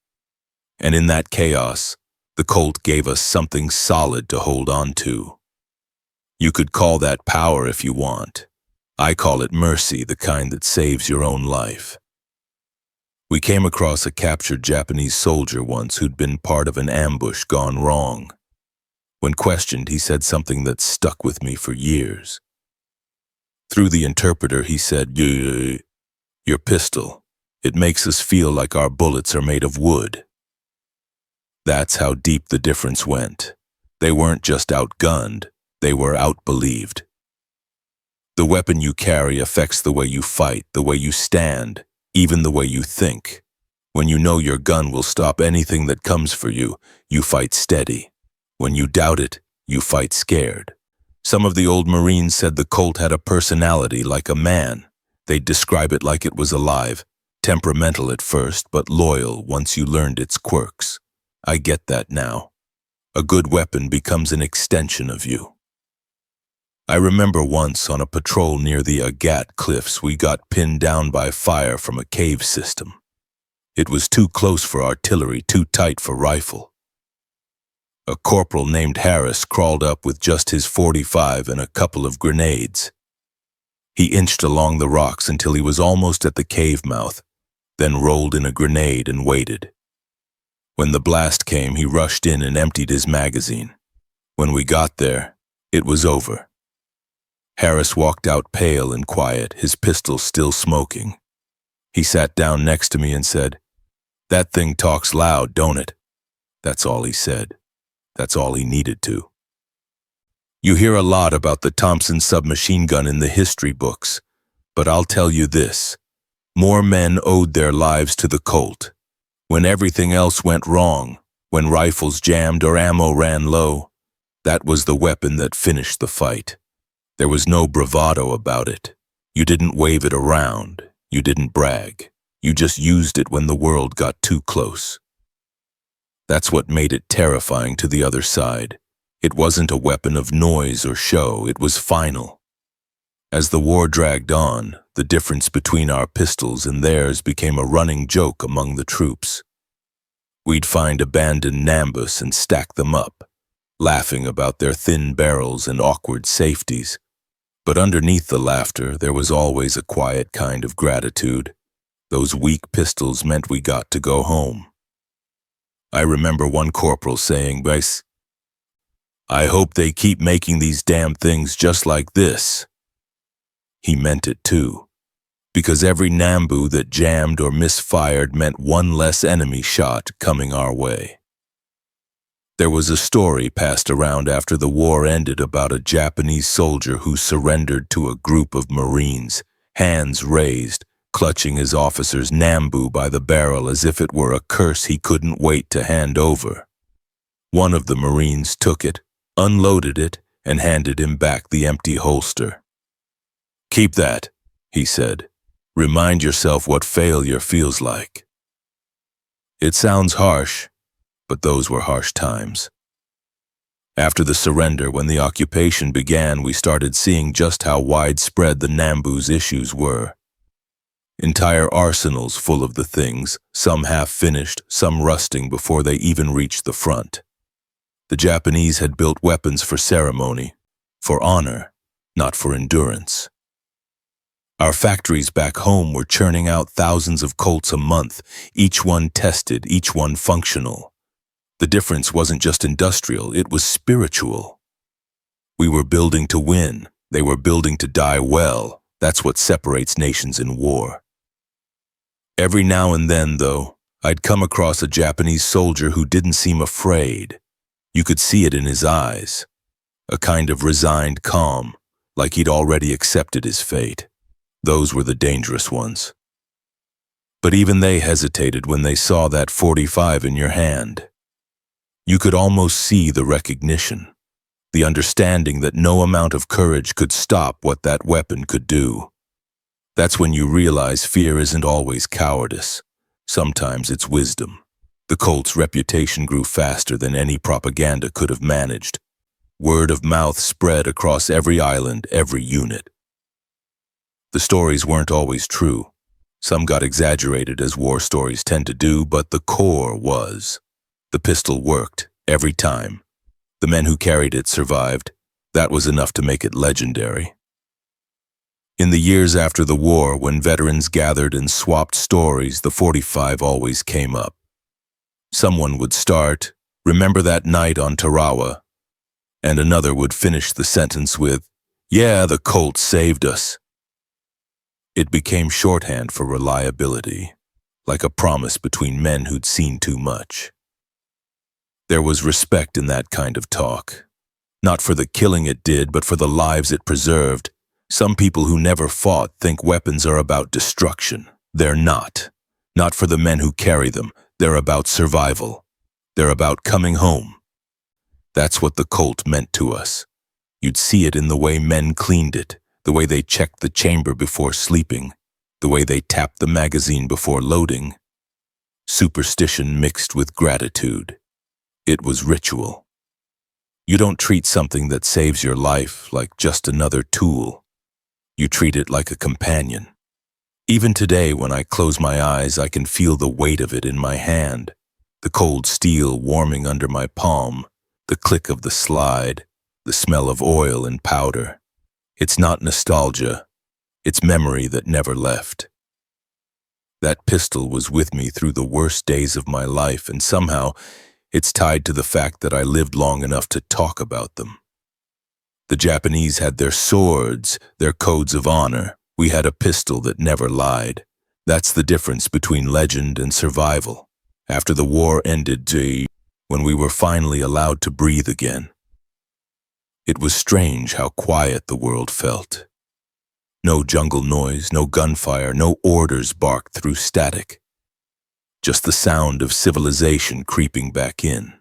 Speaker 1: And in that chaos, the Colt gave us something solid to hold on to. You could call that power if you want. I call it mercy, the kind that saves your own life. We came across a captured Japanese soldier once who'd been part of an ambush gone wrong. When questioned, he said something that stuck with me for years. Through the interpreter, he said, "Your pistol, it makes us feel like our bullets are made of wood." That's how deep the difference went. They weren't just outgunned, they were outbelieved. The weapon you carry affects the way you fight, the way you stand, even the way you think. When you know your gun will stop anything that comes for you, you fight steady. When you doubt it, you fight scared. Some of the old Marines said the Colt had a personality like a man. They'd describe it like it was alive, temperamental at first, but loyal once you learned its quirks. I get that now. A good weapon becomes an extension of you. I remember once on a patrol near the Agat cliffs, we got pinned down by fire from a cave system. It was too close for artillery, too tight for rifle. A corporal named Harris crawled up with just his 45 and a couple of grenades. He inched along the rocks until he was almost at the cave mouth, then rolled in a grenade and waited. When the blast came, he rushed in and emptied his magazine. When we got there, it was over. Harris walked out pale and quiet, his pistol still smoking. He sat down next to me and said, "That thing talks loud, don't it?" That's all he said. That's all he needed to. You hear a lot about the Thompson submachine gun in the history books, but I'll tell you this. More men owed their lives to the Colt. When everything else went wrong, when rifles jammed or ammo ran low, that was the weapon that finished the fight. There was no bravado about it. You didn't wave it around. You didn't brag. You just used it when the world got too close. That's what made it terrifying to the other side. It wasn't a weapon of noise or show. It was final. As the war dragged on, the difference between our pistols and theirs became a running joke among the troops. We'd find abandoned Nambus and stack them up, laughing about their thin barrels and awkward safeties. But underneath the laughter, there was always a quiet kind of gratitude. Those weak pistols meant we got to go home. I remember one corporal saying, "Base, I hope they keep making these damn things just like this." He meant it too, because every Nambu that jammed or misfired meant one less enemy shot coming our way. There was a story passed around after the war ended about a Japanese soldier who surrendered to a group of Marines, hands raised, clutching his officer's Nambu by the barrel as if it were a curse he couldn't wait to hand over. One of the Marines took it, unloaded it, and handed him back the empty holster. "Keep that," he said. "Remind yourself what failure feels like." It sounds harsh, but those were harsh times. After the surrender, when the occupation began, we started seeing just how widespread the Nambu's issues were. Entire arsenals full of the things, some half-finished, some rusting before they even reached the front. The Japanese had built weapons for ceremony, for honor, not for endurance. Our factories back home were churning out thousands of Colts a month, each one tested, each one functional. The difference wasn't just industrial, it was spiritual. We were building to win, they were building to die well. That's what separates nations in war. Every now and then, though, I'd come across a Japanese soldier who didn't seem afraid. You could see it in his eyes. A kind of resigned calm, like he'd already accepted his fate. Those were the dangerous ones. But even they hesitated when they saw that .45 in your hand. You could almost see the recognition, the understanding that no amount of courage could stop what that weapon could do. That's when you realize fear isn't always cowardice. Sometimes it's wisdom. The Colt's reputation grew faster than any propaganda could have managed. Word of mouth spread across every island, every unit. The stories weren't always true. Some got exaggerated, as war stories tend to do, but the core was. The pistol worked, every time. The men who carried it survived. That was enough to make it legendary. In the years after the war, when veterans gathered and swapped stories, the .45 always came up. Someone would start, "Remember that night on Tarawa?" And another would finish the sentence with, "Yeah, the Colt saved us." It became shorthand for reliability, like a promise between men who'd seen too much. There was respect in that kind of talk. Not for the killing it did, but for the lives it preserved. Some people who never fought think weapons are about destruction. They're not. Not for the men who carry them. They're about survival. They're about coming home. That's what the Colt meant to us. You'd see it in the way men cleaned it, the way they checked the chamber before sleeping, the way they tapped the magazine before loading. Superstition mixed with gratitude. It was ritual. You don't treat something that saves your life like just another tool. You treat it like a companion. Even today, when I close my eyes, I can feel the weight of it in my hand, the cold steel warming under my palm, the click of the slide, the smell of oil and powder. It's not nostalgia, it's memory that never left. That pistol was with me through the worst days of my life, and somehow it's tied to the fact that I lived long enough to talk about them. The Japanese had their swords, their codes of honor. We had a pistol that never lied. That's the difference between legend and survival. After the war ended, when we were finally allowed to breathe again, it was strange how quiet the world felt. No jungle noise, no gunfire, no orders barked through static. Just the sound of civilization creeping back in.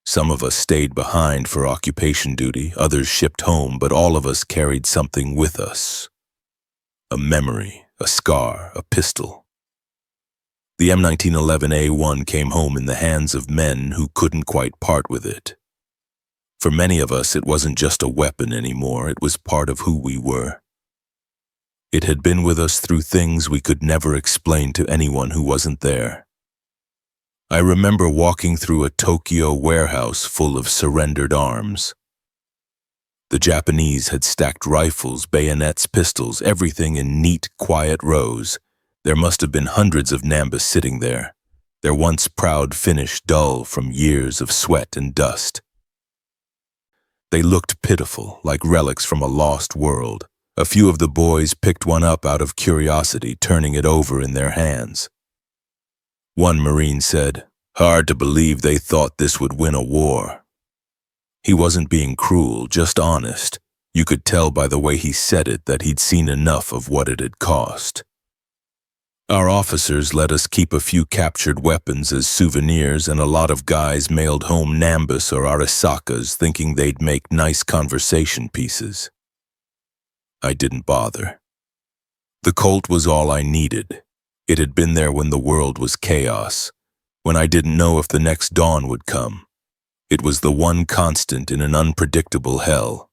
Speaker 1: Some of us stayed behind for occupation duty, others shipped home, but all of us carried something with us. A memory, a scar, a pistol. The M1911A1 came home in the hands of men who couldn't quite part with it. For many of us, it wasn't just a weapon anymore, it was part of who we were. It had been with us through things we could never explain to anyone who wasn't there. I remember walking through a Tokyo warehouse full of surrendered arms. The Japanese had stacked rifles, bayonets, pistols, everything in neat, quiet rows. There must have been hundreds of Nambu sitting there, their once proud finish dull from years of sweat and dust. They looked pitiful, like relics from a lost world. A few of the boys picked one up out of curiosity, turning it over in their hands. One Marine said, "Hard to believe they thought this would win a war." He wasn't being cruel, just honest. You could tell by the way he said it that he'd seen enough of what it had cost. Our officers let us keep a few captured weapons as souvenirs, and a lot of guys mailed home Nambus or Arisakas thinking they'd make nice conversation pieces. I didn't bother. The Colt was all I needed. It had been there when the world was chaos, when I didn't know if the next dawn would come. It was the one constant in an unpredictable hell.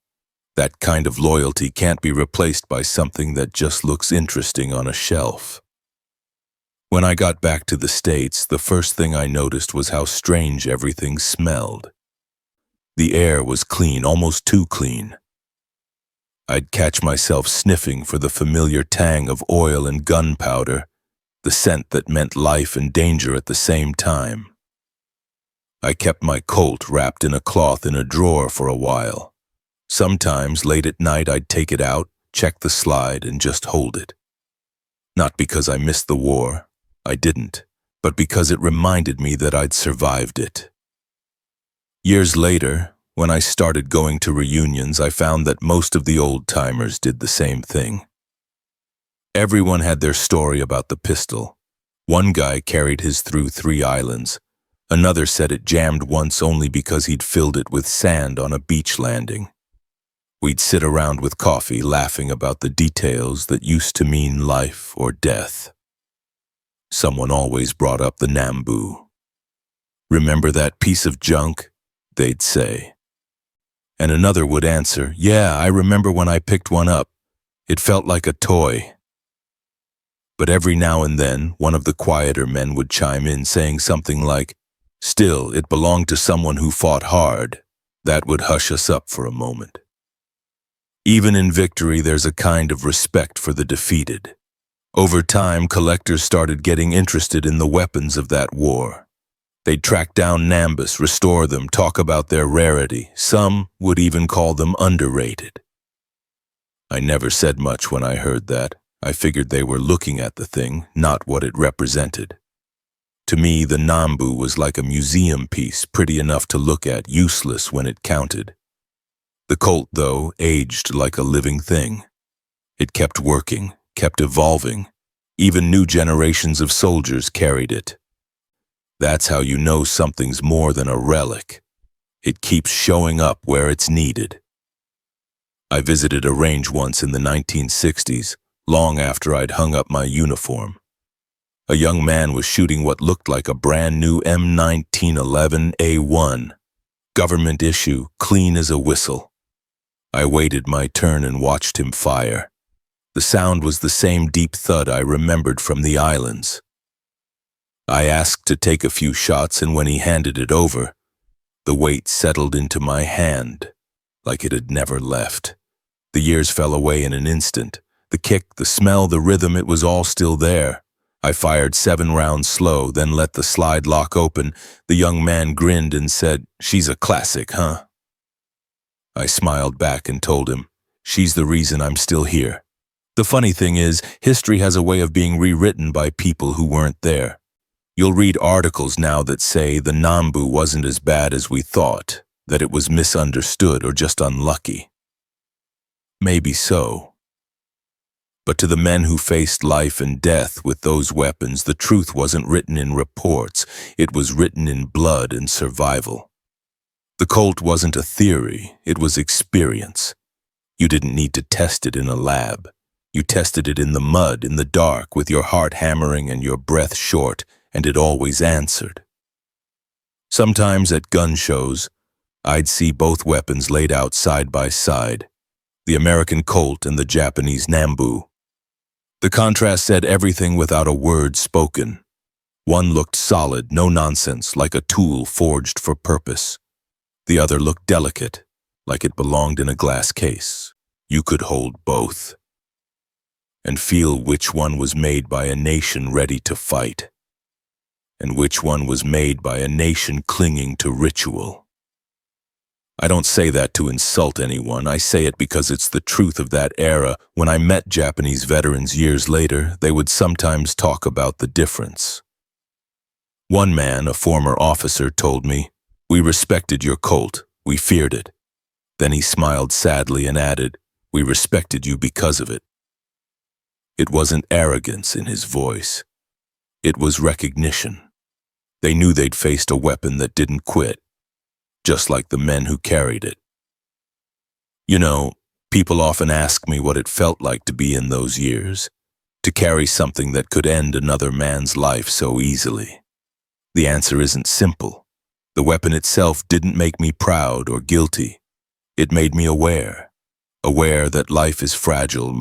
Speaker 1: That kind of loyalty can't be replaced by something that just looks interesting on a shelf. When I got back to the States, the first thing I noticed was how strange everything smelled. The air was clean, almost too clean. I'd catch myself sniffing for the familiar tang of oil and gunpowder, the scent that meant life and danger at the same time. I kept my Colt wrapped in a cloth in a drawer for a while. Sometimes, late at night, I'd take it out, check the slide, and just hold it. Not because I missed the war, I didn't, but because it reminded me that I'd survived it. Years later, when I started going to reunions, I found that most of the old-timers did the same thing. Everyone had their story about the pistol. One guy carried his through 3 islands. Another said it jammed once only because he'd filled it with sand on a beach landing. We'd sit around with coffee laughing about the details that used to mean life or death. Someone always brought up the Nambu. "Remember that piece of junk?" they'd say. And another would answer, "Yeah, I remember when I picked one up. It felt like a toy." But every now and then, one of the quieter men would chime in saying something like, "Still, it belonged to someone who fought hard." That would hush us up for a moment. Even in victory, there's a kind of respect for the defeated. Over time, collectors started getting interested in the weapons of that war. They'd track down Nambus, restore them, talk about their rarity. Some would even call them underrated. I never said much when I heard that. I figured they were looking at the thing, not what it represented. To me, the Nambu was like a museum piece, pretty enough to look at, useless when it counted. The Colt, though, aged like a living thing. It kept working, kept evolving. Even new generations of soldiers carried it. That's how you know something's more than a relic. It keeps showing up where it's needed. I visited a range once in the 1960s, long after I'd hung up my uniform. A young man was shooting what looked like a brand new M1911A1. Government issue, clean as a whistle. I waited my turn and watched him fire. The sound was the same deep thud I remembered from the islands. I asked to take a few shots, and when he handed it over, the weight settled into my hand, like it had never left. The years fell away in an instant. The kick, the smell, the rhythm, it was all still there. I fired 7 rounds slow, then let the slide lock open. The young man grinned and said, "She's a classic, huh?" I smiled back and told him, "She's the reason I'm still here." The funny thing is, history has a way of being rewritten by people who weren't there. You'll read articles now that say the Nambu wasn't as bad as we thought, that it was misunderstood or just unlucky. Maybe so. But to the men who faced life and death with those weapons, the truth wasn't written in reports, it was written in blood and survival. The Colt wasn't a theory, it was experience. You didn't need to test it in a lab. You tested it in the mud, in the dark, with your heart hammering and your breath short, and it always answered. Sometimes at gun shows, I'd see both weapons laid out side by side, the American Colt and the Japanese Nambu. The contrast said everything without a word spoken. One looked solid, no nonsense, like a tool forged for purpose. The other looked delicate, like it belonged in a glass case. You could hold both and feel which one was made by a nation ready to fight, and which one was made by a nation clinging to ritual. I don't say that to insult anyone. I say it because it's the truth of that era. When I met Japanese veterans years later, they would sometimes talk about the difference. One man, a former officer, told me, "We respected your Colt. We feared it." Then he smiled sadly and added, "We respected you because of it." It wasn't arrogance in his voice. It was recognition. They knew they'd faced a weapon that didn't quit, just like the men who carried it. You know, people often ask me what it felt like to be in those years, to carry something that could end another man's life so easily. The answer isn't simple. The weapon itself didn't make me proud or guilty. It made me aware that life is fragile,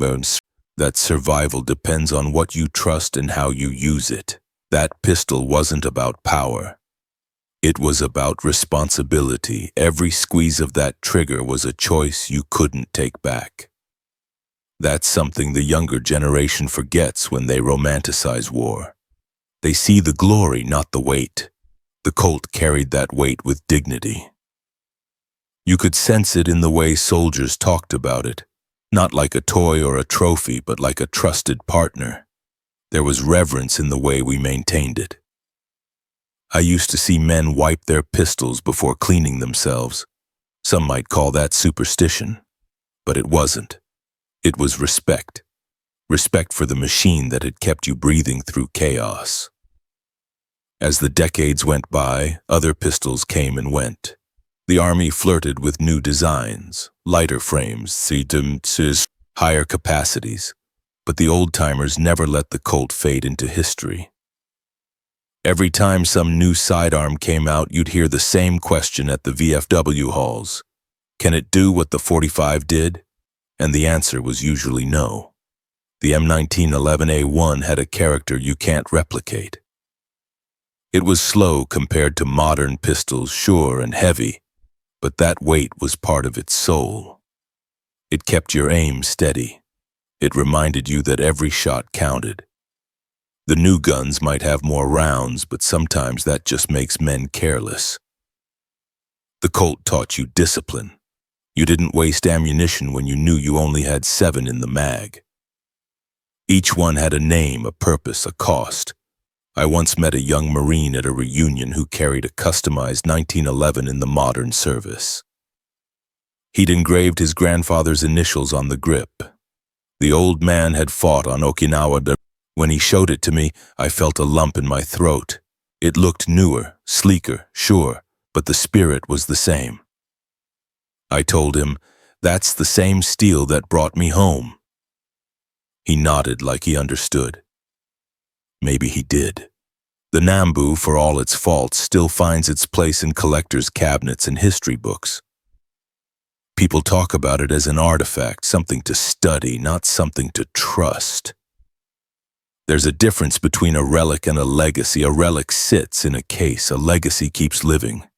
Speaker 1: that survival depends on what you trust and how you use it. That pistol wasn't about power. It was about responsibility. Every squeeze of that trigger was a choice you couldn't take back. That's something the younger generation forgets when they romanticize war. They see the glory, not the weight. The Colt carried that weight with dignity. You could sense it in the way soldiers talked about it, not like a toy or a trophy, but like a trusted partner. There was reverence in the way we maintained it. I used to see men wipe their pistols before cleaning themselves. Some might call that superstition, but it wasn't. It was respect. Respect for the machine that had kept you breathing through chaos. As the decades went by, other pistols came and went. The Army flirted with new designs, lighter frames, higher capacities, but the old-timers never let the Colt fade into history. Every time some new sidearm came out, you'd hear the same question at the VFW halls. Can it do what the 45 did? And the answer was usually no. The M1911A1 had a character you can't replicate. It was slow compared to modern pistols, sure and heavy, but that weight was part of its soul. It kept your aim steady. It reminded you that every shot counted. The new guns might have more rounds, but sometimes that just makes men careless. The Colt taught you discipline. You didn't waste ammunition when you knew you only had 7 in the mag. Each one had a name, a purpose, a cost. I once met a young Marine at a reunion who carried a customized 1911 in the modern service. He'd engraved his grandfather's initials on the grip. The old man had fought on Okinawa. When he showed it to me, I felt a lump in my throat. It looked newer, sleeker, sure, but the spirit was the same. I told him, "That's the same steel that brought me home." He nodded like he understood. Maybe he did. The Nambu, for all its faults, still finds its place in collectors' cabinets and history books. People talk about it as an artifact, something to study, not something to trust. There's a difference between a relic and a legacy. A relic sits in a case, a legacy keeps living.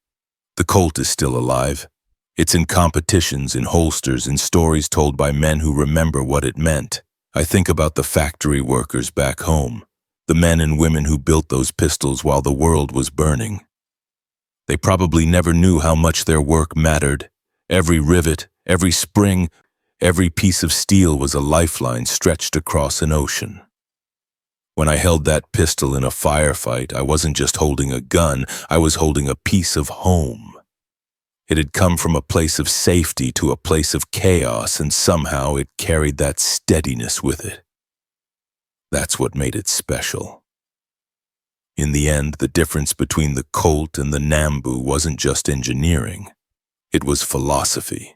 Speaker 1: The Colt is still alive. It's in competitions, in holsters, in stories told by men who remember what it meant. I think about the factory workers back home, the men and women who built those pistols while the world was burning. They probably never knew how much their work mattered. Every rivet, every spring, every piece of steel was a lifeline stretched across an ocean. When I held that pistol in a firefight, I wasn't just holding a gun, I was holding a piece of home. It had come from a place of safety to a place of chaos, and somehow it carried that steadiness with it. That's what made it special. In the end, the difference between the Colt and the Nambu wasn't just engineering. It was philosophy.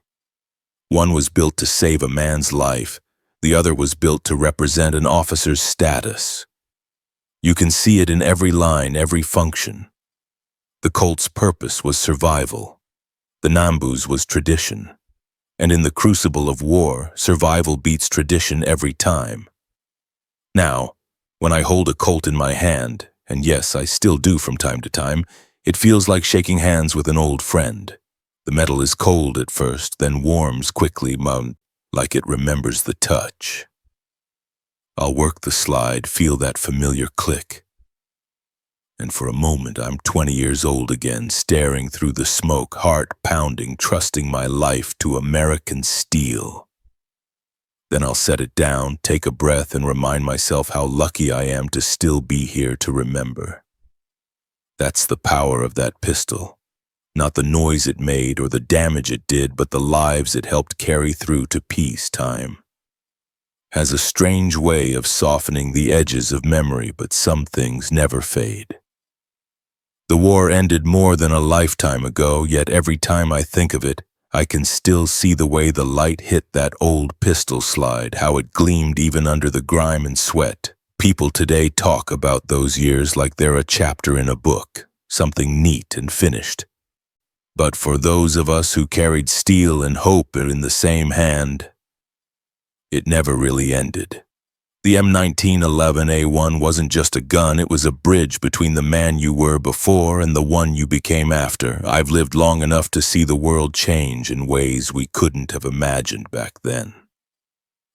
Speaker 1: One was built to save a man's life. The other was built to represent an officer's status. You can see it in every line, every function. The Colt's purpose was survival. The Nambus was tradition. And in the crucible of war, survival beats tradition every time. Now, when I hold a Colt in my hand, and yes, I still do from time to time, it feels like shaking hands with an old friend. The metal is cold at first, then warms quickly, like it remembers the touch. I'll work the slide, feel that familiar click. And for a moment, I'm 20 years old again, staring through the smoke, heart pounding, trusting my life to American steel. Then I'll set it down, take a breath, and remind myself how lucky I am to still be here to remember. That's the power of that pistol. Not the noise it made or the damage it did, but the lives it helped carry through to peacetime. Has a strange way of softening the edges of memory, but some things never fade. The war ended more than a lifetime ago, yet every time I think of it, I can still see the way the light hit that old pistol slide, how it gleamed even under the grime and sweat. People today talk about those years like they're a chapter in a book, something neat and finished. But for those of us who carried steel and hope in the same hand, it never really ended. The M1911A1 wasn't just a gun, it was a bridge between the man you were before and the one you became after. I've lived long enough to see the world change in ways we couldn't have imagined back then.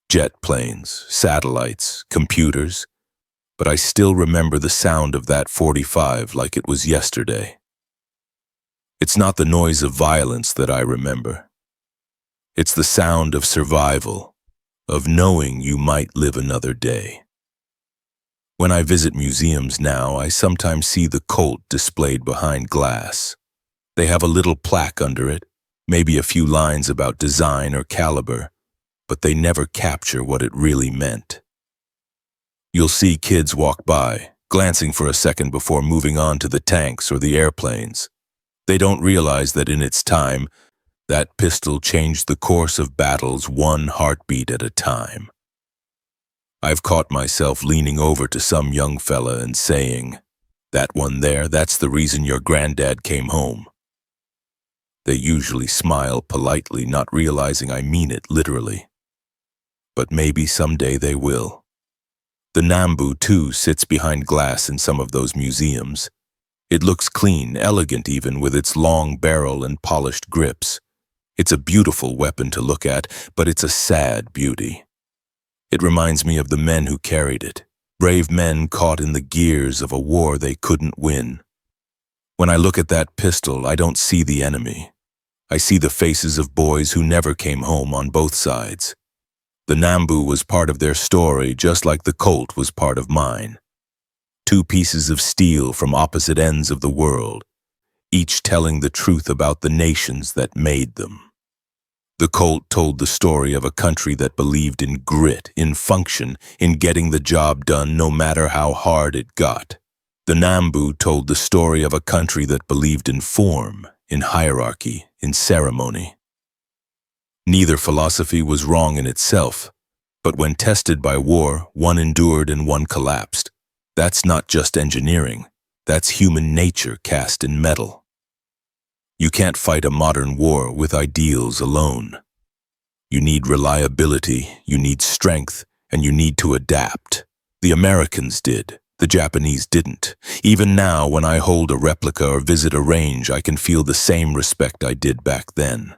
Speaker 1: Jet planes, satellites, computers, but I still remember the sound of that 45 like it was yesterday. It's not the noise of violence that I remember. It's the sound of survival, of knowing you might live another day. When I visit museums now, I sometimes see the Colt displayed behind glass. They have a little plaque under it, maybe a few lines about design or caliber, but they never capture what it really meant. You'll see kids walk by, glancing for a second before moving on to the tanks or the airplanes. They don't realize that in its time, that pistol changed the course of battles one heartbeat at a time. I've caught myself leaning over to some young fella and saying, "That one there, that's the reason your granddad came home." They usually smile politely, not realizing I mean it literally. But maybe someday they will. The Nambu, too, sits behind glass in some of those museums. It looks clean, elegant even, with its long barrel and polished grips. It's a beautiful weapon to look at, but it's a sad beauty. It reminds me of the men who carried it, brave men caught in the gears of a war they couldn't win. When I look at that pistol, I don't see the enemy. I see the faces of boys who never came home on both sides. The Nambu was part of their story, just like the Colt was part of mine. Two pieces of steel from opposite ends of the world, each telling the truth about the nations that made them. The Colt told the story of a country that believed in grit, in function, in getting the job done no matter how hard it got. The Nambu told the story of a country that believed in form, in hierarchy, in ceremony. Neither philosophy was wrong in itself, but when tested by war, one endured and one collapsed. That's not just engineering, that's human nature cast in metal. You can't fight a modern war with ideals alone. You need reliability, you need strength, and you need to adapt. The Americans did, the Japanese didn't. Even now, when I hold a replica or visit a range, I can feel the same respect I did back then.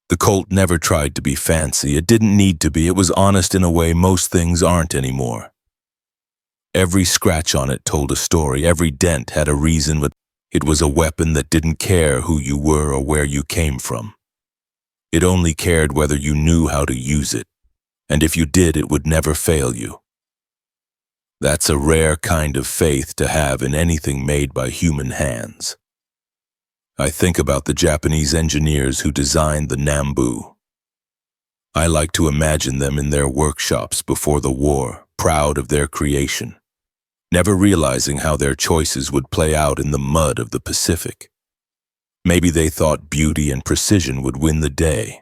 Speaker 1: The Colt never tried to be fancy, it didn't need to be, it was honest in a way most things aren't anymore. Every scratch on it told a story, every dent had a reason, but it was a weapon that didn't care who you were or where you came from. It only cared whether you knew how to use it, and if you did, it would never fail you. That's a rare kind of faith to have in anything made by human hands. I think about the Japanese engineers who designed the Nambu. I like to imagine them in their workshops before the war, proud of their creation, never realizing how their choices would play out in the mud of the Pacific. Maybe they thought beauty and precision would win the day.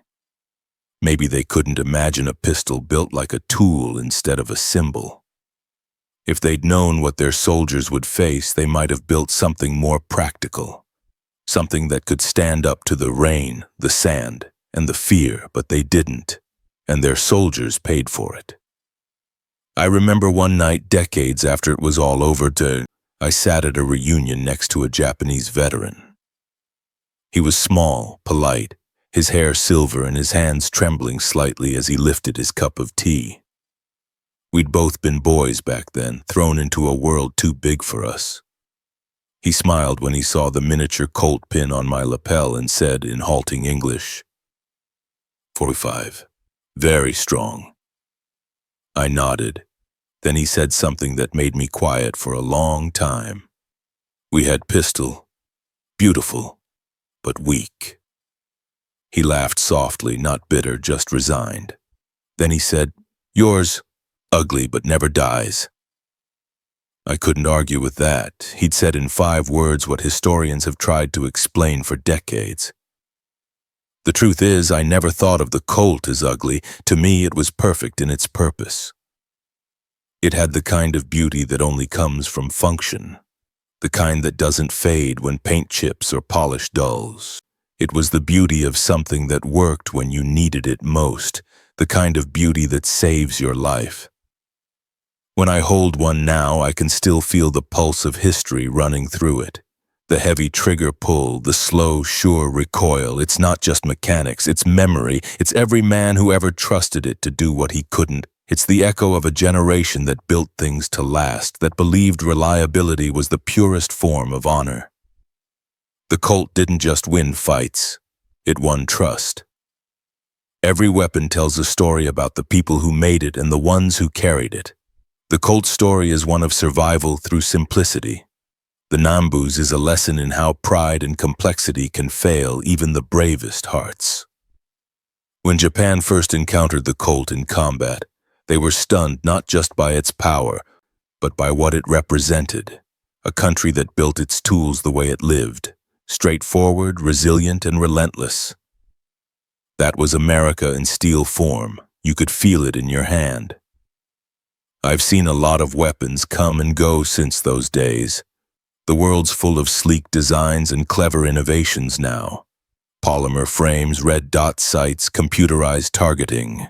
Speaker 1: Maybe they couldn't imagine a pistol built like a tool instead of a symbol. If they'd known what their soldiers would face, they might have built something more practical. Something that could stand up to the rain, the sand, and the fear, but they didn't, and their soldiers paid for it. I remember one night, decades after it was all over, I sat at a reunion next to a Japanese veteran. He was small, polite, his hair silver and his hands trembling slightly as he lifted his cup of tea. We'd both been boys back then, thrown into a world too big for us. He smiled when he saw the miniature Colt pin on my lapel and said in halting English, 45. Very strong. I nodded. Then he said something that made me quiet for a long time. We had pistol. Beautiful, but weak. He laughed softly, not bitter, just resigned. Then he said, yours, ugly but never dies. I couldn't argue with that. He'd said in 5 words what historians have tried to explain for decades. The truth is, I never thought of the Colt as ugly. To me, it was perfect in its purpose. It had the kind of beauty that only comes from function, the kind that doesn't fade when paint chips or polish dulls. It was the beauty of something that worked when you needed it most, the kind of beauty that saves your life. When I hold one now, I can still feel the pulse of history running through it. The heavy trigger pull, the slow, sure recoil. It's not just mechanics, it's memory. It's every man who ever trusted it to do what he couldn't. It's the echo of a generation that built things to last, that believed reliability was the purest form of honor. The Colt didn't just win fights, it won trust. Every weapon tells a story about the people who made it and the ones who carried it. The Colt's story is one of survival through simplicity. The Nambu's is a lesson in how pride and complexity can fail even the bravest hearts. When Japan first encountered the Colt in combat, they were stunned not just by its power, but by what it represented, a country that built its tools the way it lived, straightforward, resilient, and relentless. That was America in steel form. You could feel it in your hand. I've seen a lot of weapons come and go since those days. The world's full of sleek designs and clever innovations now. Polymer frames, red dot sights, computerized targeting.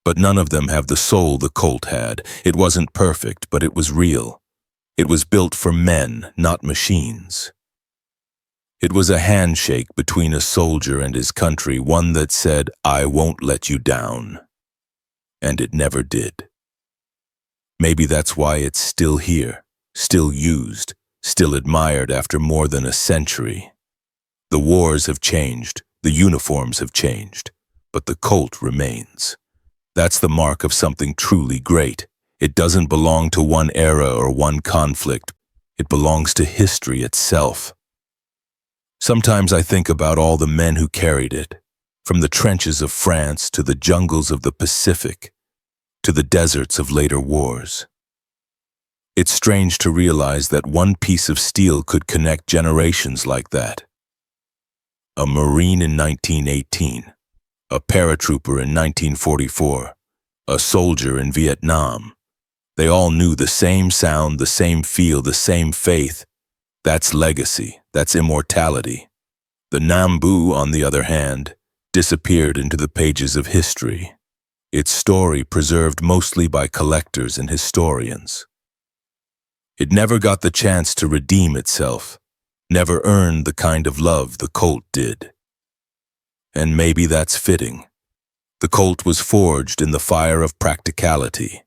Speaker 1: But none of them have the soul the Colt had. It wasn't perfect, but it was real. It was built for men, not machines. It was a handshake between a soldier and his country, one that said, I won't let you down. And it never did. Maybe that's why it's still here, still used, still admired after more than a century. The wars have changed, the uniforms have changed, but the Colt remains. That's the mark of something truly great. It doesn't belong to one era or one conflict. It belongs to history itself. Sometimes I think about all the men who carried it, from the trenches of France to the jungles of the Pacific, to the deserts of later wars. It's strange to realize that one piece of steel could connect generations like that. A Marine in 1918, a paratrooper in 1944, a soldier in Vietnam. They all knew the same sound, the same feel, the same faith. That's legacy, that's immortality. The Nambu, on the other hand, disappeared into the pages of history, its story preserved mostly by collectors and historians. It never got the chance to redeem itself, never earned the kind of love the Colt did. And maybe that's fitting. The Colt was forged in the fire of practicality,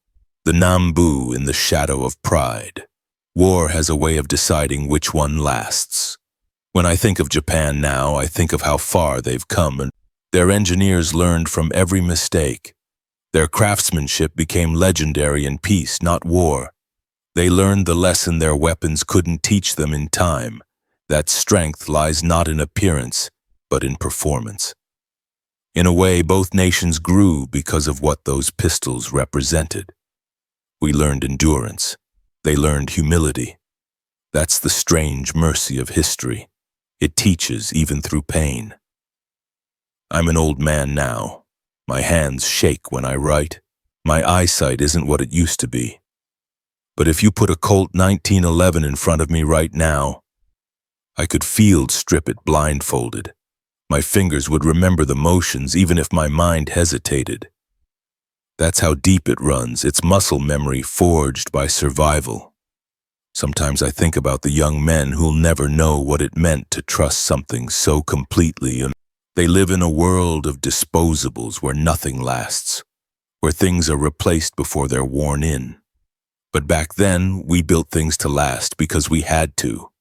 Speaker 1: the Nambu in the shadow of pride. War has a way of deciding which one lasts. When I think of Japan now, I think of how far they've come, and their engineers learned from every mistake. Their craftsmanship became legendary in peace, not war. They learned the lesson their weapons couldn't teach them in time, that strength lies not in appearance, but in performance. In a way, both nations grew because of what those pistols represented. We learned endurance. They learned humility. That's the strange mercy of history. It teaches even through pain. I'm an old man now. My hands shake when I write. My eyesight isn't what it used to be. But if you put a Colt 1911 in front of me right now, I could field strip it blindfolded. My fingers would remember the motions even if my mind hesitated. That's how deep it runs, its muscle memory forged by survival. Sometimes I think about the young men who'll never know what it meant to trust something so completely. They live in a world of disposables where nothing lasts, where things are replaced before they're worn in. But back then, we built things to last because we had to.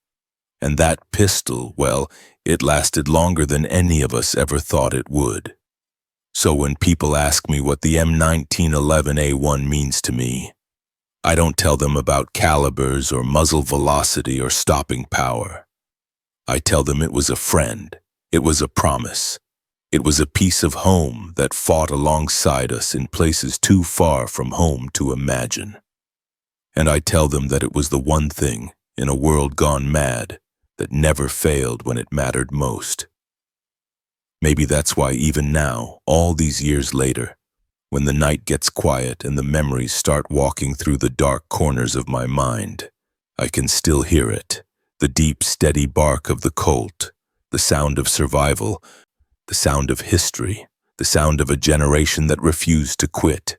Speaker 1: And that pistol, well, it lasted longer than any of us ever thought it would. So when people ask me what the M1911A1 means to me, I don't tell them about calibers or muzzle velocity or stopping power. I tell them it was a friend, it was a promise, it was a piece of home that fought alongside us in places too far from home to imagine. And I tell them that it was the one thing, in a world gone mad, that never failed when it mattered most. Maybe that's why even now, all these years later, when the night gets quiet and the memories start walking through the dark corners of my mind, I can still hear it, the deep, steady bark of the Colt, the sound of survival, the sound of history, the sound of a generation that refused to quit.